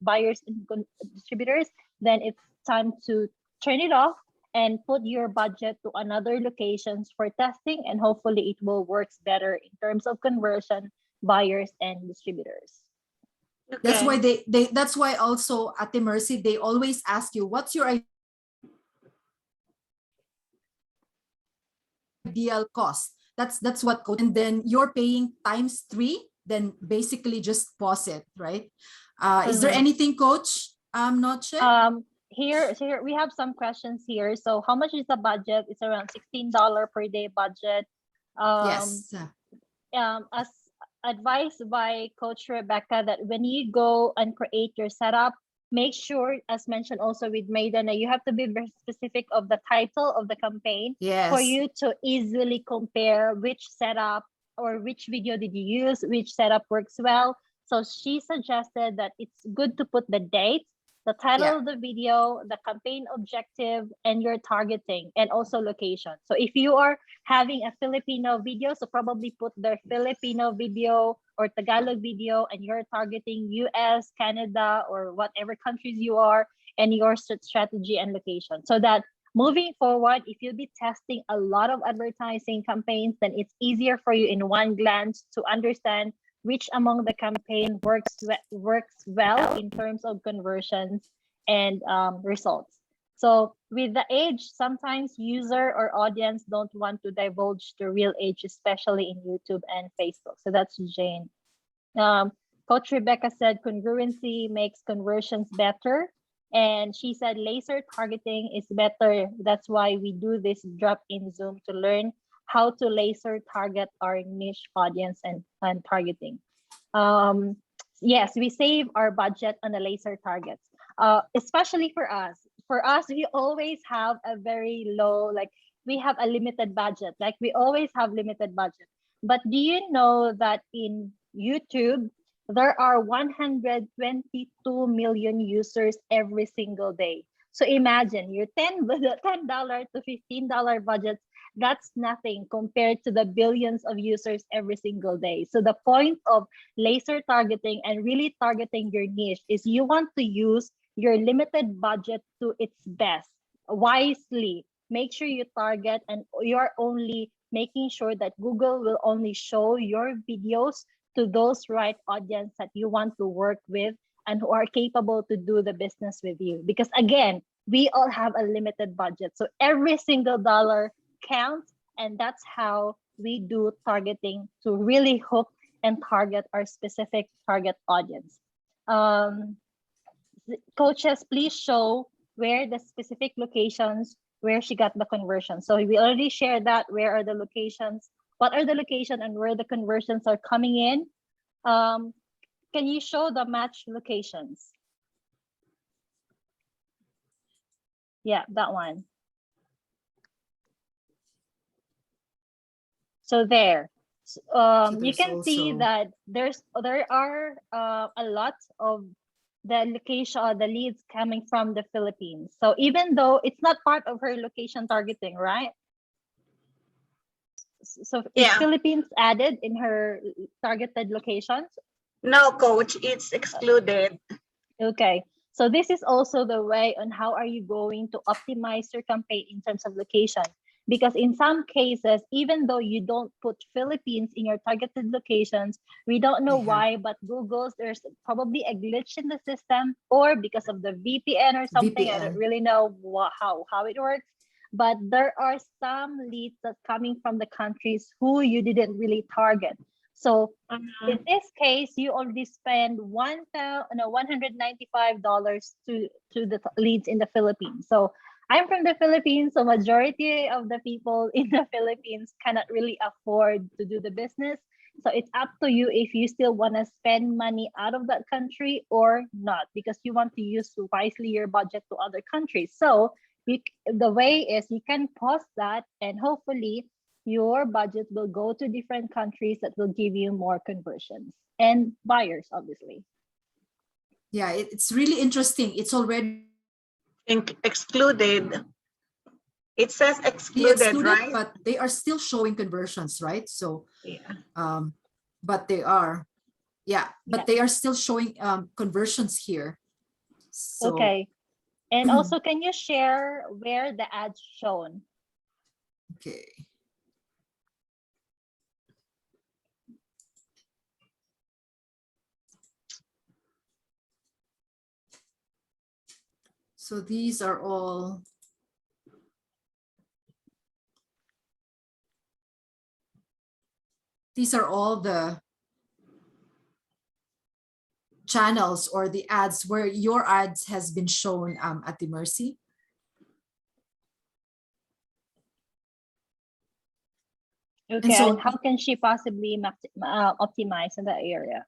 buyers and distributors, then it's time to turn it off and put your budget to another locations for testing, and hopefully it will work better in terms of conversion, buyers, and distributors. That's why that's why also at the Mercy, they always ask you, what's your ideal cost? That's what, and then you're paying ×3, then basically just pause it, right? Is there anything, Coach? Noche? Here we have some questions here. So how much is the budget? It's around $16 per day budget. Yes. As advised by Coach Rebecca, that when you go and create your setup, make sure, as mentioned also with Maiden, that you have to be very specific of the title of the campaign. Yes. For you to easily compare which setup or which video did you use, which setup works well. So she suggested that it's good to put the date, the title of the video, the campaign objective, and your targeting, and also location. So if you are having a Filipino video, so probably put their Filipino video or Tagalog video, and you're targeting US, Canada, or whatever countries you are, and your strategy and location. So that moving forward, if you'll be testing a lot of advertising campaigns, then it's easier for you in one glance to understand which among the campaign works well in terms of conversions and results. So with the age, sometimes user or audience don't want to divulge the real age, especially in YouTube and Facebook. So that's Jane. Coach Rebecca said congruency makes conversions better. And she said laser targeting is better. That's why we do this drop-in Zoom to learn how to laser target our niche audience and targeting. Yes, we save our budget on the laser targets, especially for us. For us, we always have a very low, like we have a limited budget. Like we always have limited budget. But do you know that in YouTube, there are 122 million users every single day? So imagine your $10 to $15 budgets. That's nothing compared to the billions of users every single day. So the point of laser targeting and really targeting your niche is you want to use your limited budget to its best, wisely. Make sure you target, and you're only making sure that Google will only show your videos to those right audience that you want to work with and who are capable to do the business with you. Because again, we all have a limited budget. So every single dollar counts, and that's how we do targeting to really hook and target our specific target audience. Coaches, please show where the specific locations where she got the conversion. So we already shared that. Where are the locations? What are the locations and where the conversions are coming in? Can you show the match locations? Yeah, that one. So there, you can see that there are a lot of the location, the leads coming from the Philippines. So even though it's not part of her location targeting, right? So is Philippines added in her targeted locations? No, Coach, it's excluded. Okay. So this is also the way on how are you going to optimize your campaign in terms of location. Because in some cases, even though you don't put Philippines in your targeted locations, we don't know why, but Google's, there's probably a glitch in the system, or because of the VPN or something. I don't really know how it works. But there are some leads that's coming from the countries who you didn't really target. So in this case, you already spend $195 to the leads in the Philippines. So I'm from the Philippines, so majority of the people in the Philippines cannot really afford to do the business. So it's up to you if you still want to spend money out of that country or not, because you want to use wisely your budget to other countries. So the way is you can pause that, and hopefully your budget will go to different countries that will give you more conversions and buyers, obviously. Yeah, it's really interesting. It's already Excluded. It says They excluded, right? but they are still showing conversions, right? So, yeah. But they are, but they are still showing conversions here. So, okay. And also, can you share where the ads shown? Okay. So these are all the channels or the ads where your ads has been shown at the Mercy. Okay, and how can she possibly optimize in that area?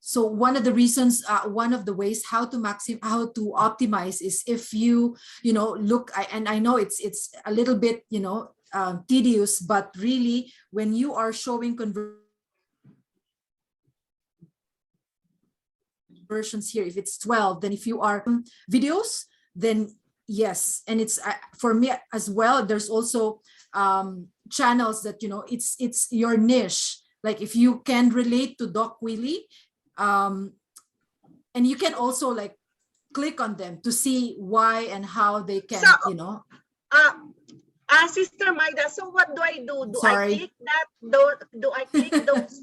So one of the reasons, one of the ways how to optimize is if you look. And I know it's a little bit tedious, but really when you are showing conversions here, if it's 12, then if you are videos, then yes. And it's for me as well. There's also channels that it's your niche. Like if you can relate to Doc Willie. And you can also like click on them to see why and how they can, Sister Maida, so what do I do? Do Sorry. I click that? Do I click those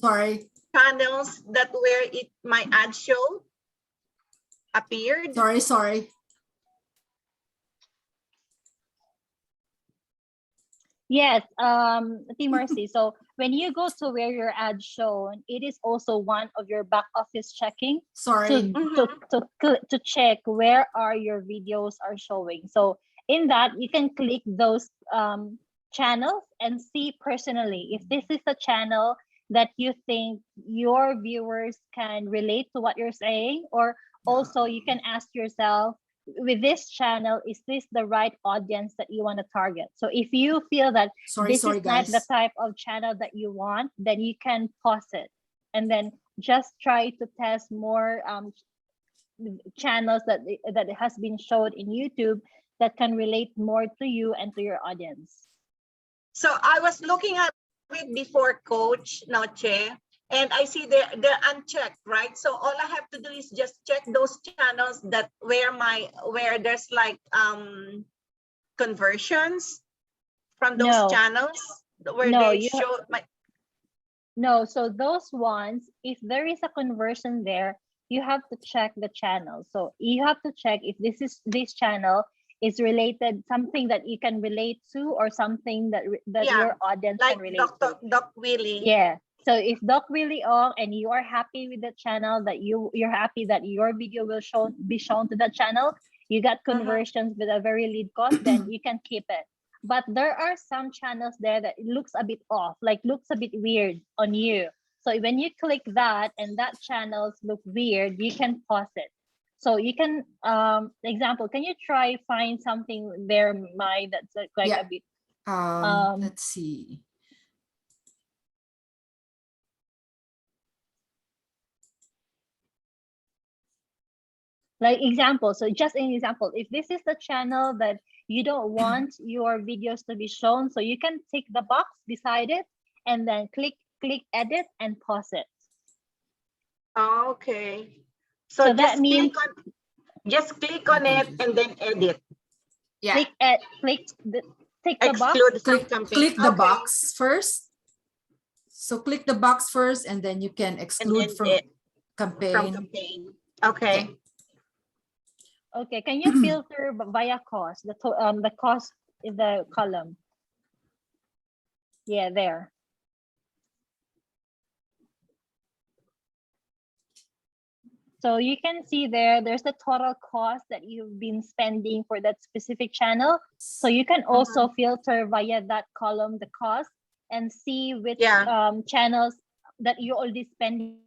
Sorry. channels that where my ad show appeared? Sorry. Yes, Team Mercy. So when you go to where your ad shown, it is also one of your back office checking. Sorry. To check where are your videos are showing. So in that, you can click those channels and see personally if this is a channel that you think your viewers can relate to what you're saying, or also you can ask yourself, with this channel, is this the right audience that you want to target? So if you feel that this is not the type of channel that you want, then you can pause it and then just try to test more channels that has been showed in YouTube that can relate more to you and to your audience. So I was looking at it before, Coach Noche, and I see they're unchecked, right? So all I have to do is just check those channels that where there's like conversions from those channels where they show my. No, so those ones, if there is a conversion there, you have to check the channel. So you have to check if this channel is related, something that you can relate to, or something that your audience like can relate to. Doc Willie. Yeah. So if Doc Willie and you are happy with the channel, that you're happy that your video will be shown to that channel, you got conversions with a very lead cost, then you can keep it. But there are some channels there that it looks a bit off, like looks a bit weird on you. So when you click that and that channels look weird, you can pause it. So you can, example, can you try find something there, Mai, that's like a bit. Let's see. Like example, so just an example, if this is the channel that you don't want your videos to be shown, so you can tick the box beside it and then click edit and pause it. Okay. So that means just click on it and then edit. Yeah. Tick the box. Click the box first. So click the box first and then you can exclude from campaign. Okay. Okay, can you filter via cost? The cost is the column. Yeah, there. So you can see there's the total cost that you've been spending for that specific channel. So you can also filter via that column the cost and see which channels that you're already spending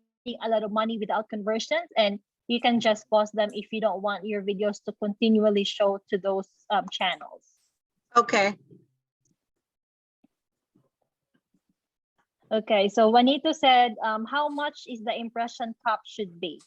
a lot of money without conversions, and you can just pause them if you don't want your videos to continually show to those channels. Okay. Okay, so Juanito said, how much is the impression cap should be?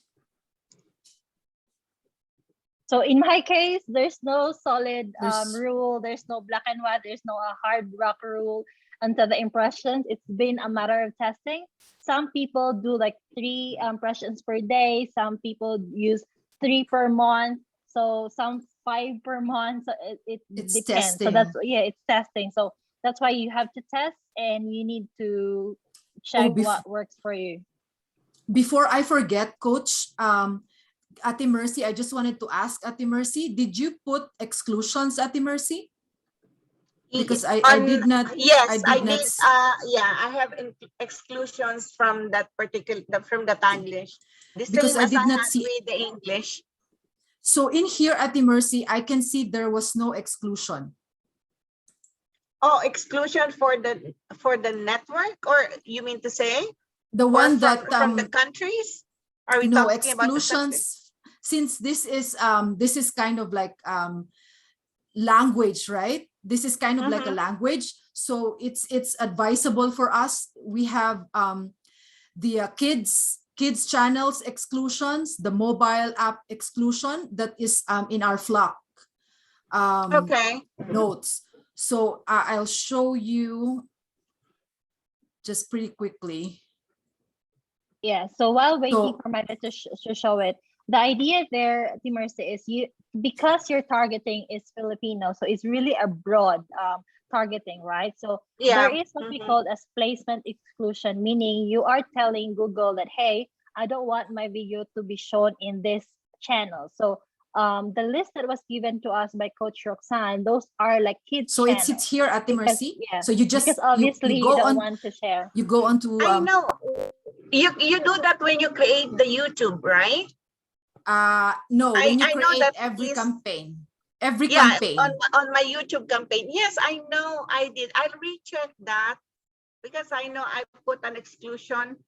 So in my case, there's no solid There's- rule. There's no black and white. There's no hard rock rule until the impressions. It's been a matter of testing. Some people do like 3 impressions per day. Some people use 3 per month. So some 5 per month. So it It's depends. testing. So that's, yeah, it's testing. So that's why you have to test and you need to check what works for you. Before I forget, Coach, Ate Mercy, I just wanted to ask Ate Mercy, did you put exclusions, Ate Mercy? Because I did not. Yes, I not did. Yeah, I have exclusions from that particular from the Taglish. The Because same I as did I not had see. with the English. So in here, Ate Mercy, I can see there was no exclusion. Oh, exclusion for the network, or you mean to say The or one that from the countries? Are we no talking about the countries? exclusions. Since this is kind of like language, right? This is kind of like a language. So it's advisable for us. We have the kids channels exclusions, the mobile app exclusion that is in our flock notes. So I'll show you just pretty quickly. Yeah, so while waiting for my to show it, the idea there, Mercy, is because your targeting is Filipino, so it's really a broad targeting, right? So there is what we call as placement exclusion, meaning you are telling Google that, hey, I don't want my video to be shown in this channel. So the list that was given to us by Coach Roxanne, those are like kids so channels. it's here at the Mercy. Yeah, so you just because obviously you go don't on want to share. you go on to I know you do that when you create the YouTube, right? No, when you I know create that every is- campaign. Every Yeah, campaign. on my YouTube campaign. Yes, I know I did. I'll recheck that because I know I put an exclusion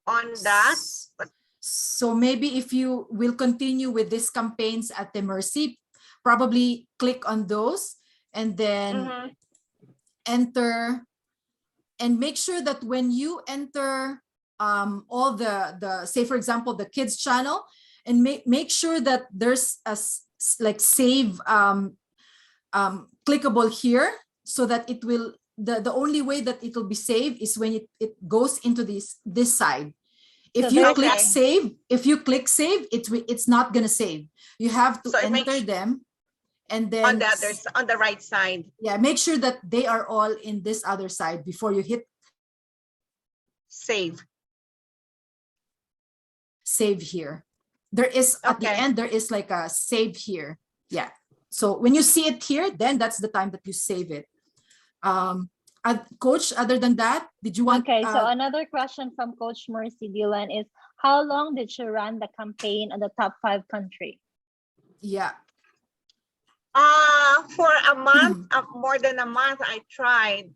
on that. So maybe if you will continue with these campaigns at the Mercy, probably click on those and then enter, and make sure that when you enter all the say for example the kids channel, and make sure that there's a like save clickable here, so that it will the only way that it will be saved is when it goes into this side. If So you there's click a- save, it's not gonna save. You have to So it enter makes- them, and then On the others, on the right side. yeah, make sure that they are all in this other side before you hit Save. here. There is at the end, there is like a save here. Yeah. So when you see it here, then that's the time that you save it. Coach, other than that, did you want? Okay, so another question from Coach Mercy Dylan is, how long did you run the campaign on the top 5 country? Yeah. For a month, more than a month, I tried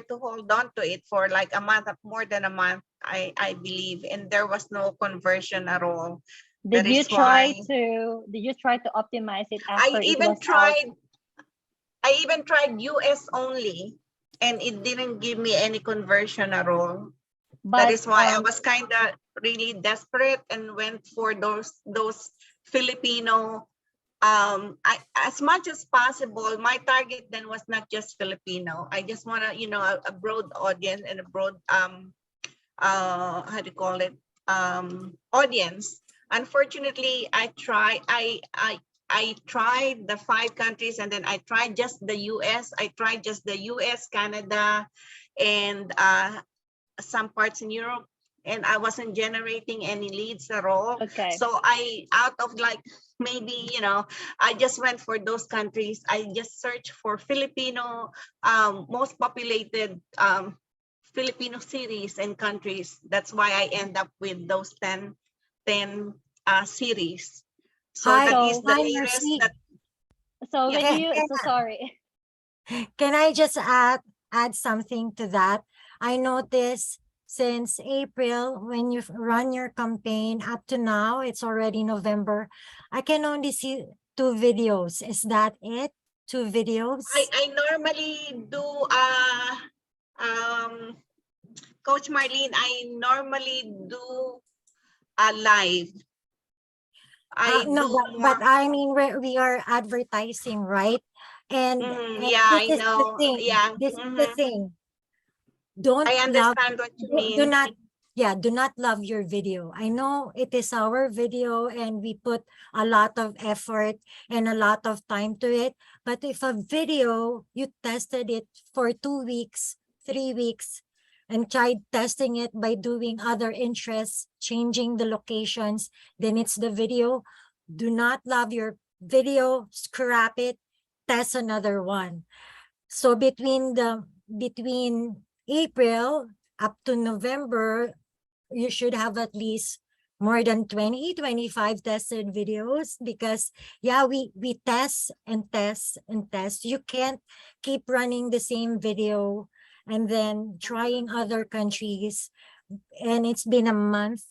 to hold on to it for like a month, more than a month, I believe, and there was no conversion at all. Did you try to optimize it after I it even was out? tried US only, and it didn't give me any conversion at all. But, that is why I was kind of really desperate and went for those Filipino. As much as possible, my target then was not just Filipino. I just want to, a broad audience and a broad how do you call it, audience. Unfortunately, I tried the 5 countries, and then I tried just the US. I tried just the US, Canada, and some parts in Europe, and I wasn't generating any leads at all. Okay. So out of like maybe, I just went for those countries. I just searched for Filipino, most populated Filipino cities and countries. That's why I end up with those 10 series. So that is the latest that. So Yeah. when you, so sorry. Can I just add something to that? I noticed since April, when you run your campaign up to now, it's already November, I can only see 2 videos. Is that it? 2 videos? I normally do Coach Marlene, I normally do a live. No, but I mean, we are advertising, right? And, yeah, I this is the know. thing. Yeah. This is the thing. Don't I love, understand what you do mean. not, yeah, do not love your video. I know it is our video and we put a lot of effort and a lot of time to it. But if a video, you tested it for 2 weeks, 3 weeks, and tried testing it by doing other interests, changing the locations, then it's the video. Do not love your video, scrap it, test another one. So between April up to November, you should have at least more than 20-25 tested videos, because yeah, we test and test and test. You can't keep running the same video and then trying other countries, and it's been a month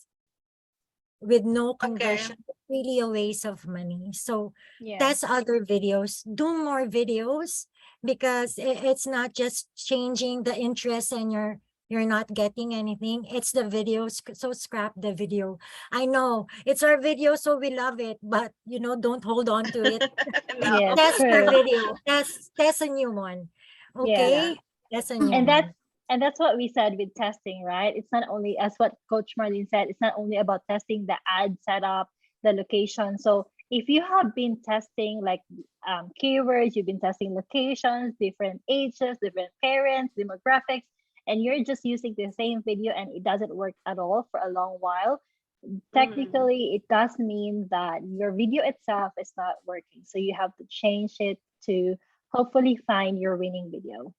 with no conversion. Really a waste of money. So test other videos, do more videos, because it's not just changing the interest and you're not getting anything. It's the videos. So scrap the video. I know it's our video, so we love it, but don't hold on to it. Yes, Test your true. video. Test a new one. Okay? Test a new one. And that's what we said with testing, right? It's not only, as what Coach Marlene said, it's not only about testing the ad setup, the location. So if you have been testing like keywords, you've been testing locations, different ages, different parents, demographics, and you're just using the same video and it doesn't work at all for a long while, technically it does mean that your video itself is not working. So you have to change it to hopefully find your winning video.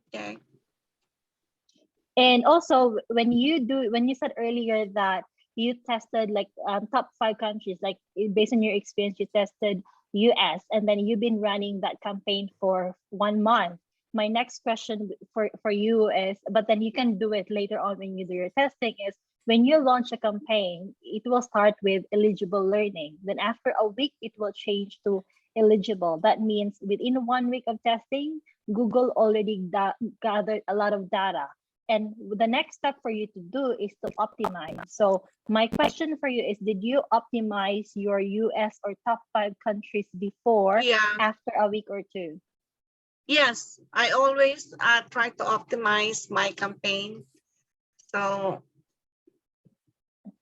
Okay. And also, when you said earlier that you tested like top 5 countries, like based on your experience, you tested US, and then you've been running that campaign for 1 month. My next question for you is, but then you can do it later on when you do your testing, is when you launch a campaign, it will start with eligible learning. Then after a week, it will change to eligible. That means within 1 week of testing, Google already gathered a lot of data. And the next step for you to do is to optimize. So my question for you is, did you optimize your US or top 5 countries before, after a week or 2? Yes, I always try to optimize my campaign. So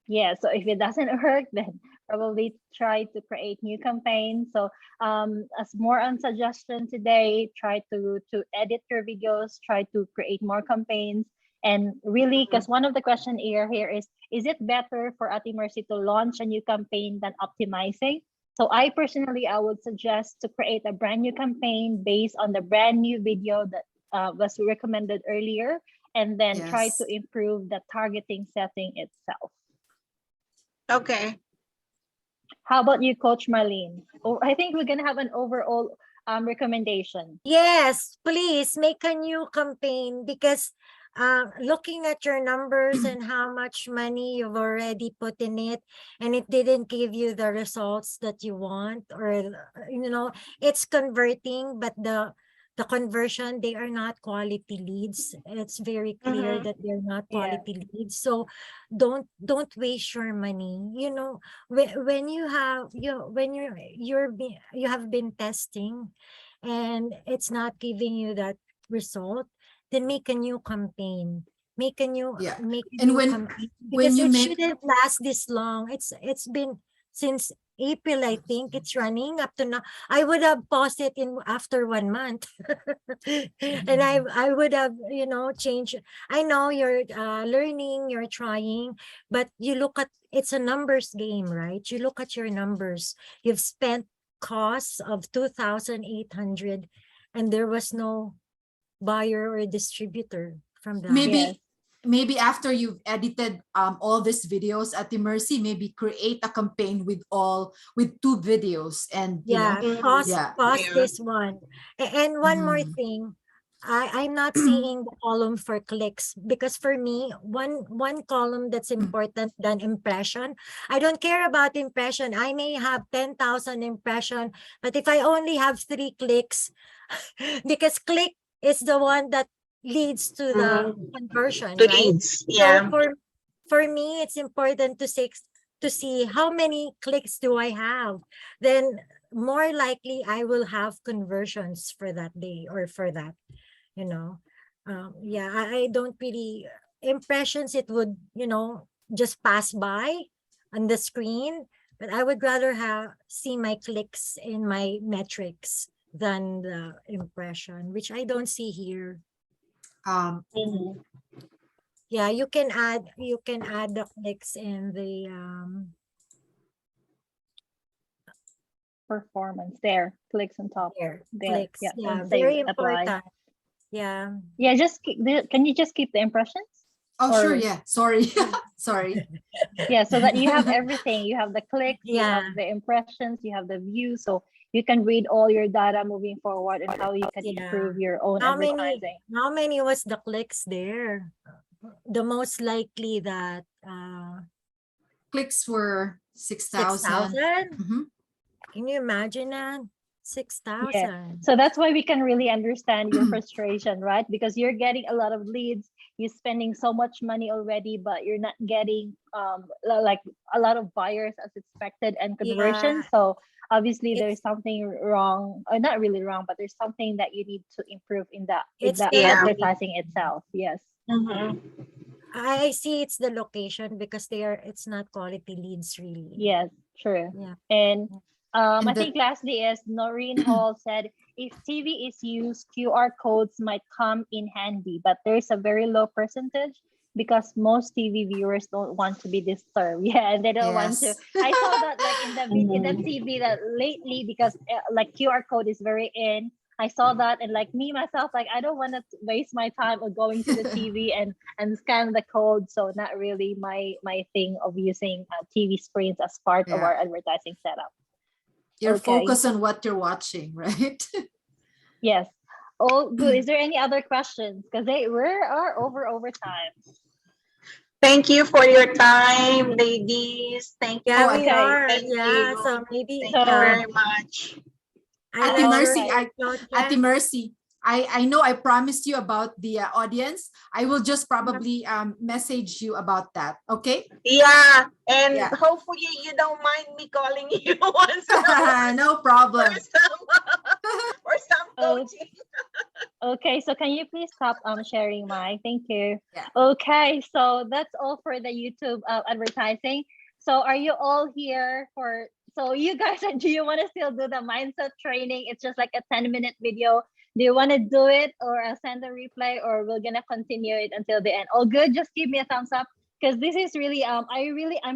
yeah, so if it doesn't work, then probably try to create new campaigns. So as more on suggestion today, try to edit your videos, try to create more campaigns. And really, because one of the question here is it better for Ate Mercy to launch a new campaign than optimizing? So I personally, I would suggest to create a brand new campaign based on the brand new video that was recommended earlier, and then try to improve the targeting setting itself. Okay. How about you, Coach Marlene? Oh, I think we're gonna have an overall recommendation. Yes, please make a new campaign, because looking at your numbers and how much money you've already put in it, and it didn't give you the results that you want, or it's converting, but the conversion, they are not quality leads. It's very clear that they're not quality leads. So don't waste your money. When you have you have been testing and it's not giving you that result, then make a new campaign. Make a new campaign, because it shouldn't last this long. It's been since April, I think it's running up to now. I would have paused it after 1 month. And I would have, changed. I know you're learning, you're trying, but you look at, it's a numbers game, right? You look at your numbers. You've spent costs of 2,800 and there was no buyer or distributor from that. Maybe after you've edited all these videos at the Mercy, maybe create a campaign with 2 videos, and pause this one. And one more thing, I'm not seeing the column for clicks, because for me, one column that's important than impression. I don't care about impression. I may have 10,000 impression, but if I only have 3 clicks, because click is the one that leads to the conversion, right? Leads, yeah. So for me, it's important to to see how many clicks do I have. Then more likely I will have conversions for that day or for that, you know. Yeah, I don't really, impressions, it would, just pass by on the screen, but I would rather see my clicks in my metrics than the impression, which I don't see here. Yeah, you can add the clicks in the performance there, clicks on top there. Clicks, Yeah, and very save, apply. important. Yeah. Yeah, can you just keep the impressions? Oh, sure. Yeah. Sorry. Sorry. Yeah, so that you have everything. You have the clicks, you Yeah. have the impressions, you have the views. So you can read all your data moving forward and how you can improve your own advertising. How many was the clicks there? The most likely that clicks were 6,000. 6,000? Can you imagine that? 6,000. Yeah. So that's why we can really understand your frustration, right? Because you're getting a lot of leads, you're spending so much money already, but you're not getting like a lot of buyers as expected and conversion. Yeah. So obviously there's something wrong, or not really wrong, but there's something that you need to improve in that advertising itself. Yes. I see it's the location because it's not quality leads really. Yes, true. Yeah. And I think lastly is Noreen Hall said, if TV is used, QR codes might come in handy, but there's a very low percentage because most TV viewers don't want to be disturbed. Yeah, and they don't want to. I saw that like in the TV that lately, because like QR code is very in. I saw that, and like me myself, like I don't want to waste my time of going to the TV and scan the code. So not really my thing of using TV screens as part of our advertising setup. You're focused on what you're watching, right? Yes. Oh, good. Is there any other questions? Because we are over time. Thank you for your time, ladies. Thank you. Yeah, we are. Thank Yeah, you. so maybe Thank you very much. Ate Mercy, I know I promised you about the audience. I will just probably message you about that. Okay? Yeah, and hopefully you don't mind me calling you once. No problem. For some coaching. Okay, so can you please stop sharing mine? Thank you. Yeah. Okay, so that's all for the YouTube advertising. So are you all here for? So you guys, do you want to still do the mindset training? It's just like a 10-minute video. Do you want to do it, or I'll send a replay, or we're gonna continue it until the end? All good. Just give me a thumbs up, because this is really I'm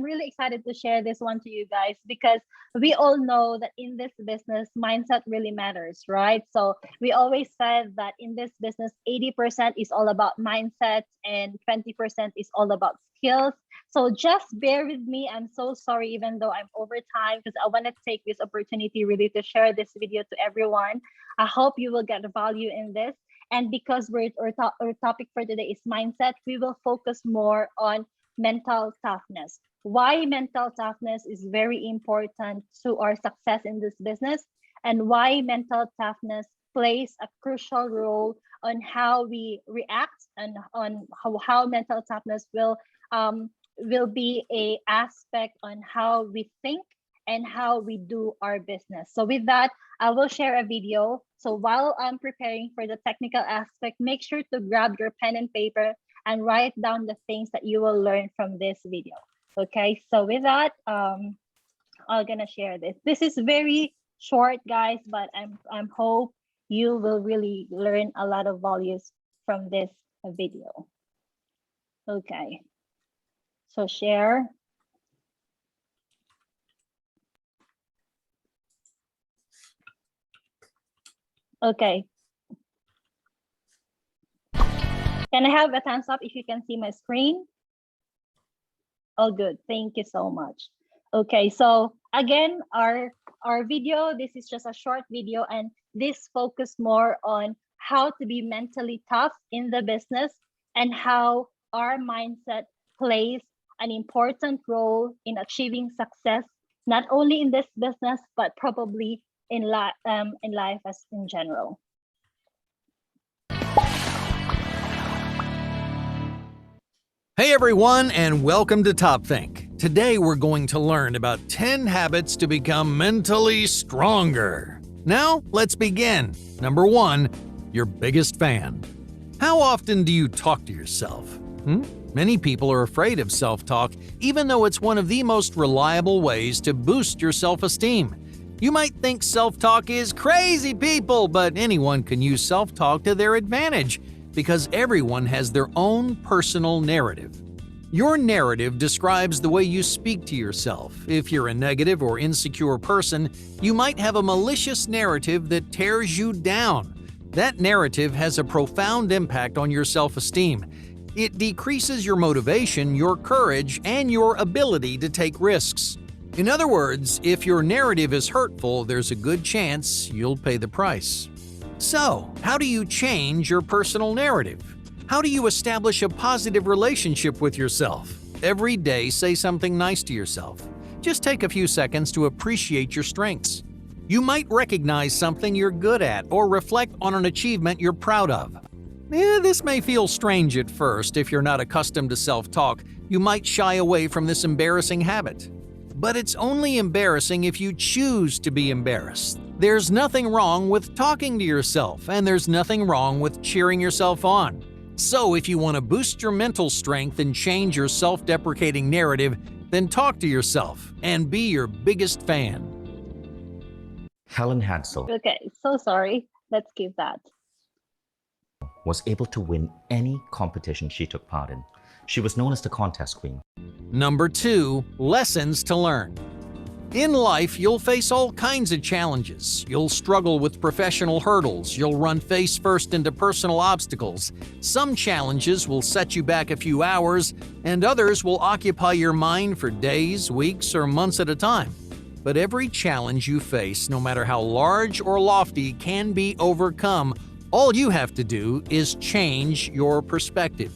really excited to share this one to you guys, because we all know that in this business mindset really matters, right? So we always said that in this business 80% is all about mindset and 20% is all about skills. So just bear with me. I'm so sorry, even though I'm over time, because I want to take this opportunity really to share this video to everyone. I hope you will get value in this. And because our topic for today is mindset, we will focus more on mental toughness. Why mental toughness is very important to our success in this business, and why mental toughness plays a crucial role on how we react, and on how mental toughness will be a aspect on how we think and how we do our business. So with that, I will share a video. So while I'm preparing for the technical aspect, make sure to grab your pen and paper and write down the things that you will learn from this video. Okay, so with that, I'm gonna share this. This is very short, guys, but I'm hope you will really learn a lot of values from this video. Okay, so share. Okay. Can I have a thumbs up if you can see my screen? Oh, good. Thank you so much. Okay, so again, our video, this is just a short video, and this focus more on how to be mentally tough in the business and how our mindset plays an important role in achieving success, not only in this business, but probably in life as in general. Hey everyone, and welcome to Top Think. Today we're going to learn about 10 habits to become mentally stronger. Now, let's begin. Number 1, your biggest fan. How often do you talk to yourself? Many people are afraid of self-talk, even though it's one of the most reliable ways to boost your self-esteem. You might think self-talk is crazy, people, but anyone can use self-talk to their advantage because everyone has their own personal narrative. Your narrative describes the way you speak to yourself. If you're a negative or insecure person, you might have a malicious narrative that tears you down. That narrative has a profound impact on your self-esteem. It decreases your motivation, your courage, and your ability to take risks. In other words, if your narrative is hurtful, there's a good chance you'll pay the price. So, how do you change your personal narrative? How do you establish a positive relationship with yourself? Every day, say something nice to yourself. Just take a few seconds to appreciate your strengths. You might recognize something you're good at or reflect on an achievement you're proud of. This may feel strange at first. If you're not accustomed to self-talk, you might shy away from this embarrassing habit. But it's only embarrassing if you choose to be embarrassed. There's nothing wrong with talking to yourself, and there's nothing wrong with cheering yourself on. So if you want to boost your mental strength and change your self-deprecating narrative, then talk to yourself and be your biggest fan. Helen Hansel Okay, so sorry. Let's skip that. was able to win any competition she took part in. She was known as the contest queen. Number 2, lessons to learn. In life, you'll face all kinds of challenges. You'll struggle with professional hurdles. You'll run face first into personal obstacles. Some challenges will set you back a few hours, and others will occupy your mind for days, weeks, or months at a time. But every challenge you face, no matter how large or lofty, can be overcome. All you have to do is change your perspective.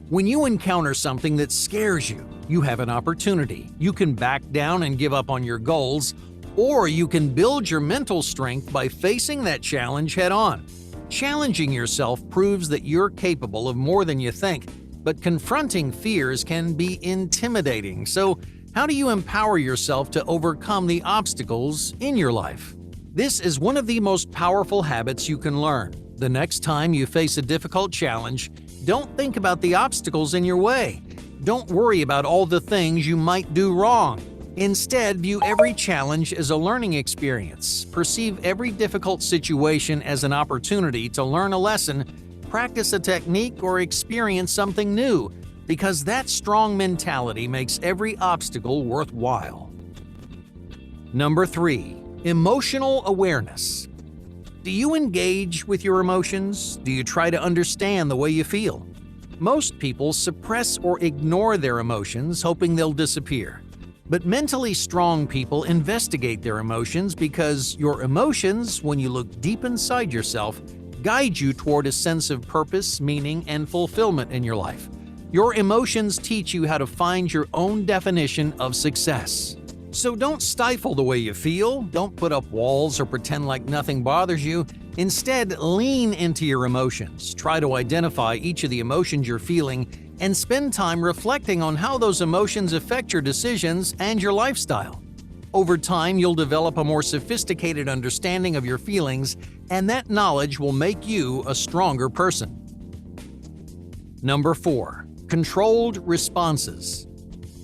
When you encounter something that scares you, you have an opportunity. You can back down and give up on your goals, or you can build your mental strength by facing that challenge head-on. Challenging yourself proves that you're capable of more than you think, but confronting fears can be intimidating. So, how do you empower yourself to overcome the obstacles in your life? This is one of the most powerful habits you can learn. The next time you face a difficult challenge, don't think about the obstacles in your way. Don't worry about all the things you might do wrong. Instead, view every challenge as a learning experience. Perceive every difficult situation as an opportunity to learn a lesson, practice a technique, or experience something new, because that strong mentality makes every obstacle worthwhile. Number 3, emotional awareness. Do you engage with your emotions? Do you try to understand the way you feel? Most people suppress or ignore their emotions, hoping they'll disappear. But mentally strong people investigate their emotions because your emotions, when you look deep inside yourself, guide you toward a sense of purpose, meaning, and fulfillment in your life. Your emotions teach you how to find your own definition of success. So don't stifle the way you feel, don't put up walls or pretend like nothing bothers you. Instead, lean into your emotions. Try to identify each of the emotions you're feeling and spend time reflecting on how those emotions affect your decisions and your lifestyle. Over time, you'll develop a more sophisticated understanding of your feelings, and that knowledge will make you a stronger person. Number 4, controlled responses.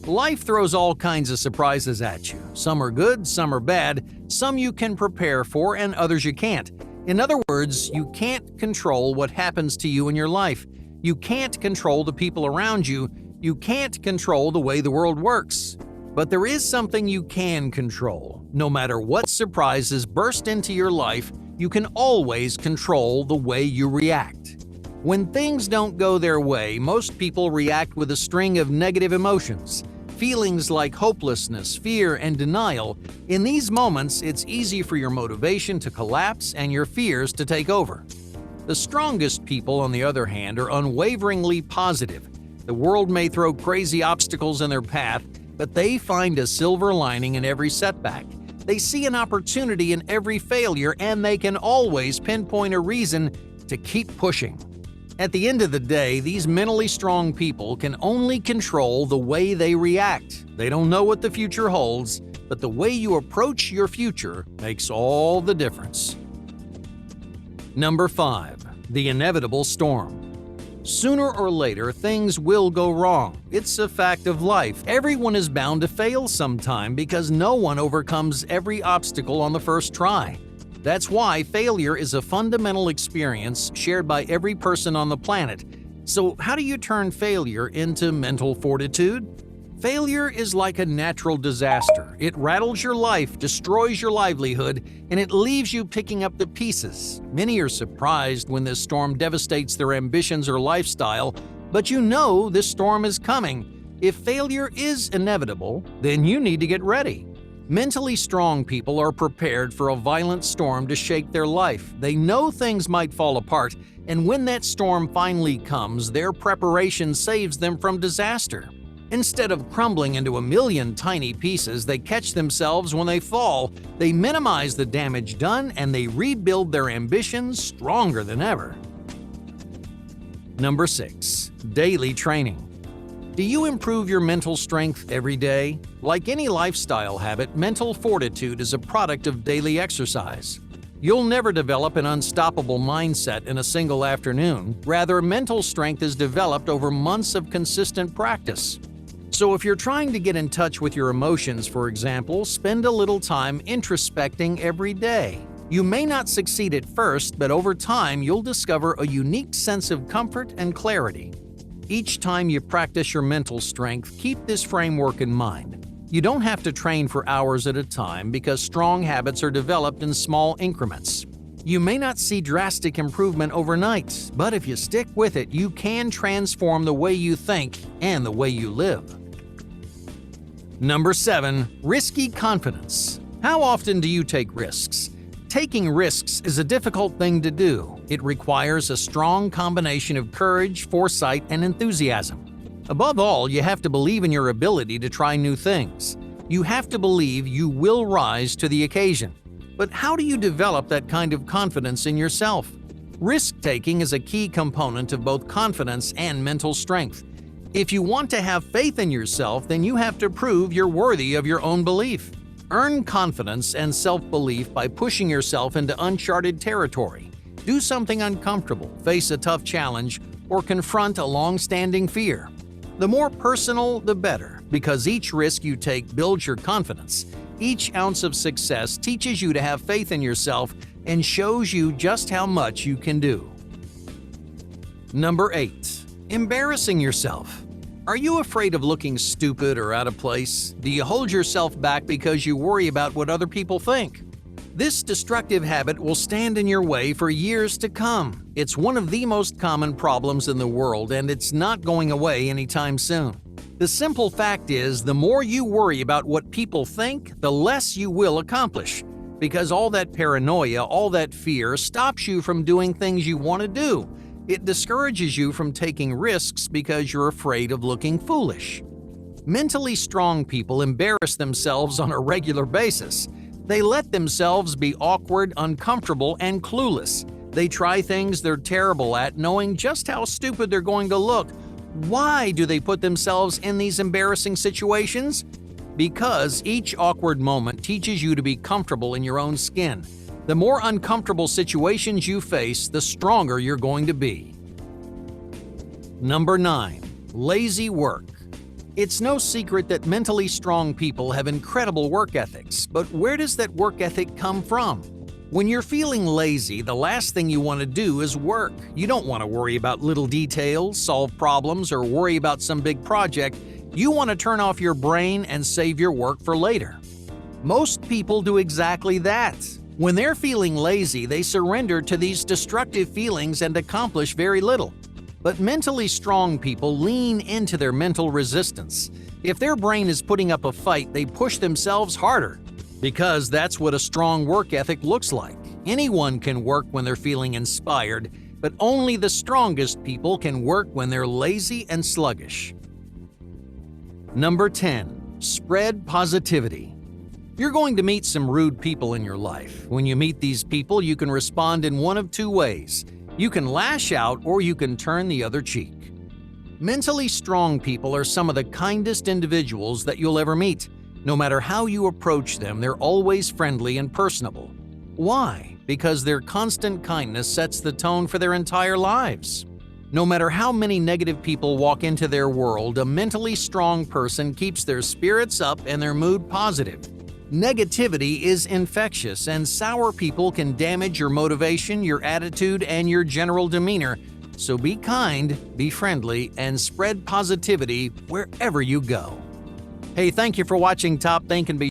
Life throws all kinds of surprises at you. Some are good, some are bad, some you can prepare for, and others you can't. In other words, you can't control what happens to you in your life. You can't control the people around you. You can't control the way the world works. But there is something you can control. No matter what surprises burst into your life, you can always control the way you react. When things don't go their way, most people react with a string of negative emotions. Feelings like hopelessness, fear, and denial. In these moments, it's easy for your motivation to collapse and your fears to take over. The strongest people, on the other hand, are unwaveringly positive. The world may throw crazy obstacles in their path, but they find a silver lining in every setback. They see an opportunity in every failure, and they can always pinpoint a reason to keep pushing. At the end of the day, these mentally strong people can only control the way they react. They don't know what the future holds, but the way you approach your future makes all the difference. Number 5. The inevitable storm. Sooner or later, things will go wrong. It's a fact of life. Everyone is bound to fail sometime because no one overcomes every obstacle on the first try. That's why failure is a fundamental experience shared by every person on the planet. So how do you turn failure into mental fortitude? Failure is like a natural disaster. It rattles your life, destroys your livelihood, and it leaves you picking up the pieces. Many are surprised when this storm devastates their ambitions or lifestyle, but you know this storm is coming. If failure is inevitable, then you need to get ready. Mentally strong people are prepared for a violent storm to shake their life. They know things might fall apart, and when that storm finally comes, their preparation saves them from disaster. Instead of crumbling into a million tiny pieces, they catch themselves when they fall. They minimize the damage done, and they rebuild their ambitions stronger than ever. Number 6. Daily training. Do you improve your mental strength every day? Like any lifestyle habit, mental fortitude is a product of daily exercise. You'll never develop an unstoppable mindset in a single afternoon. Rather, mental strength is developed over months of consistent practice. So if you're trying to get in touch with your emotions, for example, spend a little time introspecting every day. You may not succeed at first, but over time you'll discover a unique sense of comfort and clarity. Each time you practice your mental strength, keep this framework in mind. You don't have to train for hours at a time because strong habits are developed in small increments. You may not see drastic improvement overnight, but if you stick with it, you can transform the way you think and the way you live. Number 7. Risky confidence. How often do you take risks? Taking risks is a difficult thing to do. It requires a strong combination of courage, foresight, and enthusiasm. Above all, you have to believe in your ability to try new things. You have to believe you will rise to the occasion. But how do you develop that kind of confidence in yourself? Risk-taking is a key component of both confidence and mental strength. If you want to have faith in yourself, then you have to prove you're worthy of your own belief. Earn confidence and self-belief by pushing yourself into uncharted territory. Do something uncomfortable, face a tough challenge, or confront a long-standing fear. The more personal, the better, because each risk you take builds your confidence. Each ounce of success teaches you to have faith in yourself and shows you just how much you can do. Number 8. Embarrassing yourself. Are you afraid of looking stupid or out of place? Do you hold yourself back because you worry about what other people think? This destructive habit will stand in your way for years to come. It's one of the most common problems in the world, and it's not going away anytime soon. The simple fact is, the more you worry about what people think, the less you will accomplish. Because all that paranoia, all that fear stops you from doing things you want to do. It discourages you from taking risks because you're afraid of looking foolish. Mentally strong people embarrass themselves on a regular basis. They let themselves be awkward, uncomfortable, and clueless. They try things they're terrible at, knowing just how stupid they're going to look. Why do they put themselves in these embarrassing situations? Because each awkward moment teaches you to be comfortable in your own skin. The more uncomfortable situations you face, the stronger you're going to be. Number 9. Lazy work. It's no secret that mentally strong people have incredible work ethics, but where does that work ethic come from? When you're feeling lazy, the last thing you want to do is work. You don't want to worry about little details, solve problems, or worry about some big project. You want to turn off your brain and save your work for later. Most people do exactly that. When they're feeling lazy, they surrender to these destructive feelings and accomplish very little. But mentally strong people lean into their mental resistance. If their brain is putting up a fight, they push themselves harder. Because that's what a strong work ethic looks like. Anyone can work when they're feeling inspired, but only the strongest people can work when they're lazy and sluggish. Number 10. Spread positivity. You're going to meet some rude people in your life. When you meet these people, you can respond in one of two ways. You can lash out or you can turn the other cheek. Mentally strong people are some of the kindest individuals that you'll ever meet. No matter how you approach them, they're always friendly and personable. Why? Because their constant kindness sets the tone for their entire lives. No matter how many negative people walk into their world, a mentally strong person keeps their spirits up and their mood positive. Negativity is infectious, and sour people can damage your motivation, your attitude, and your general demeanor. So be kind, be friendly, and spread positivity wherever you go. Hey, thank you for watching Top Think and Be.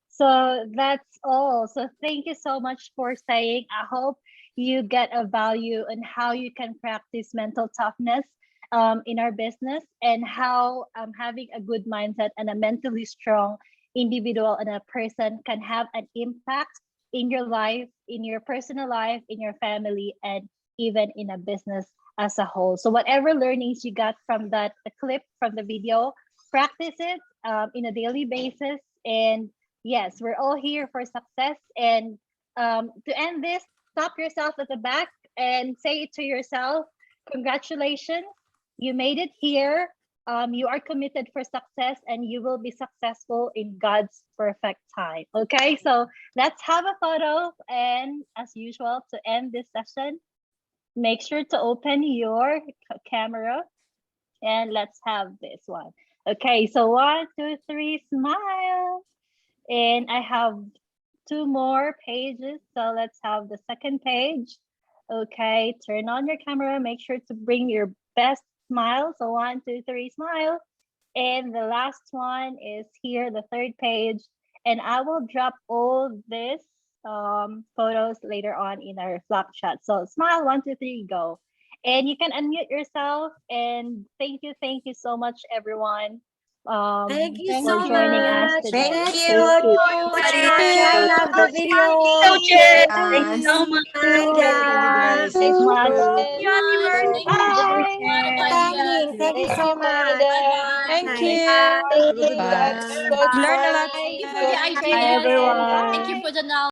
So that's all. So thank you so much for staying. I hope you get a value on how you can practice mental toughness in our business, and how having a good mindset and a mentally strong individual and a person can have an impact in your life, in your personal life, in your family, and even in a business as a whole. So whatever learnings you got from that clip, from the video, practice it in a daily basis. And yes, we're all here for success. And to end this, stop yourself at the back and say it to yourself: congratulations, you made it here. You are committed for success, and you will be successful in God's perfect time. Okay, so let's have a photo. And as usual, to end this session, make sure to open your camera and let's have this one. Okay, so 1, 2, 3, smile. And I have 2 more pages. So let's have the second page. Okay, turn on your camera. Make sure to bring your best smile. So 1, 2, 3, smile. And the last one is here, the third page. And I will drop all this photos later on in our Slack chat. So smile, 1, 2, 3, go. And you can unmute yourself. And thank you so much, everyone. Thank you for so joining us much. today. Thank Thank you. you. Coach Marty, I love the video. Coaches, Thank thanks you. so much. Ida. Thanks much. Bye. Standing. Thank you so much. Thank Bye. you. Bye. Learn a lot. Bye, everyone. Bye.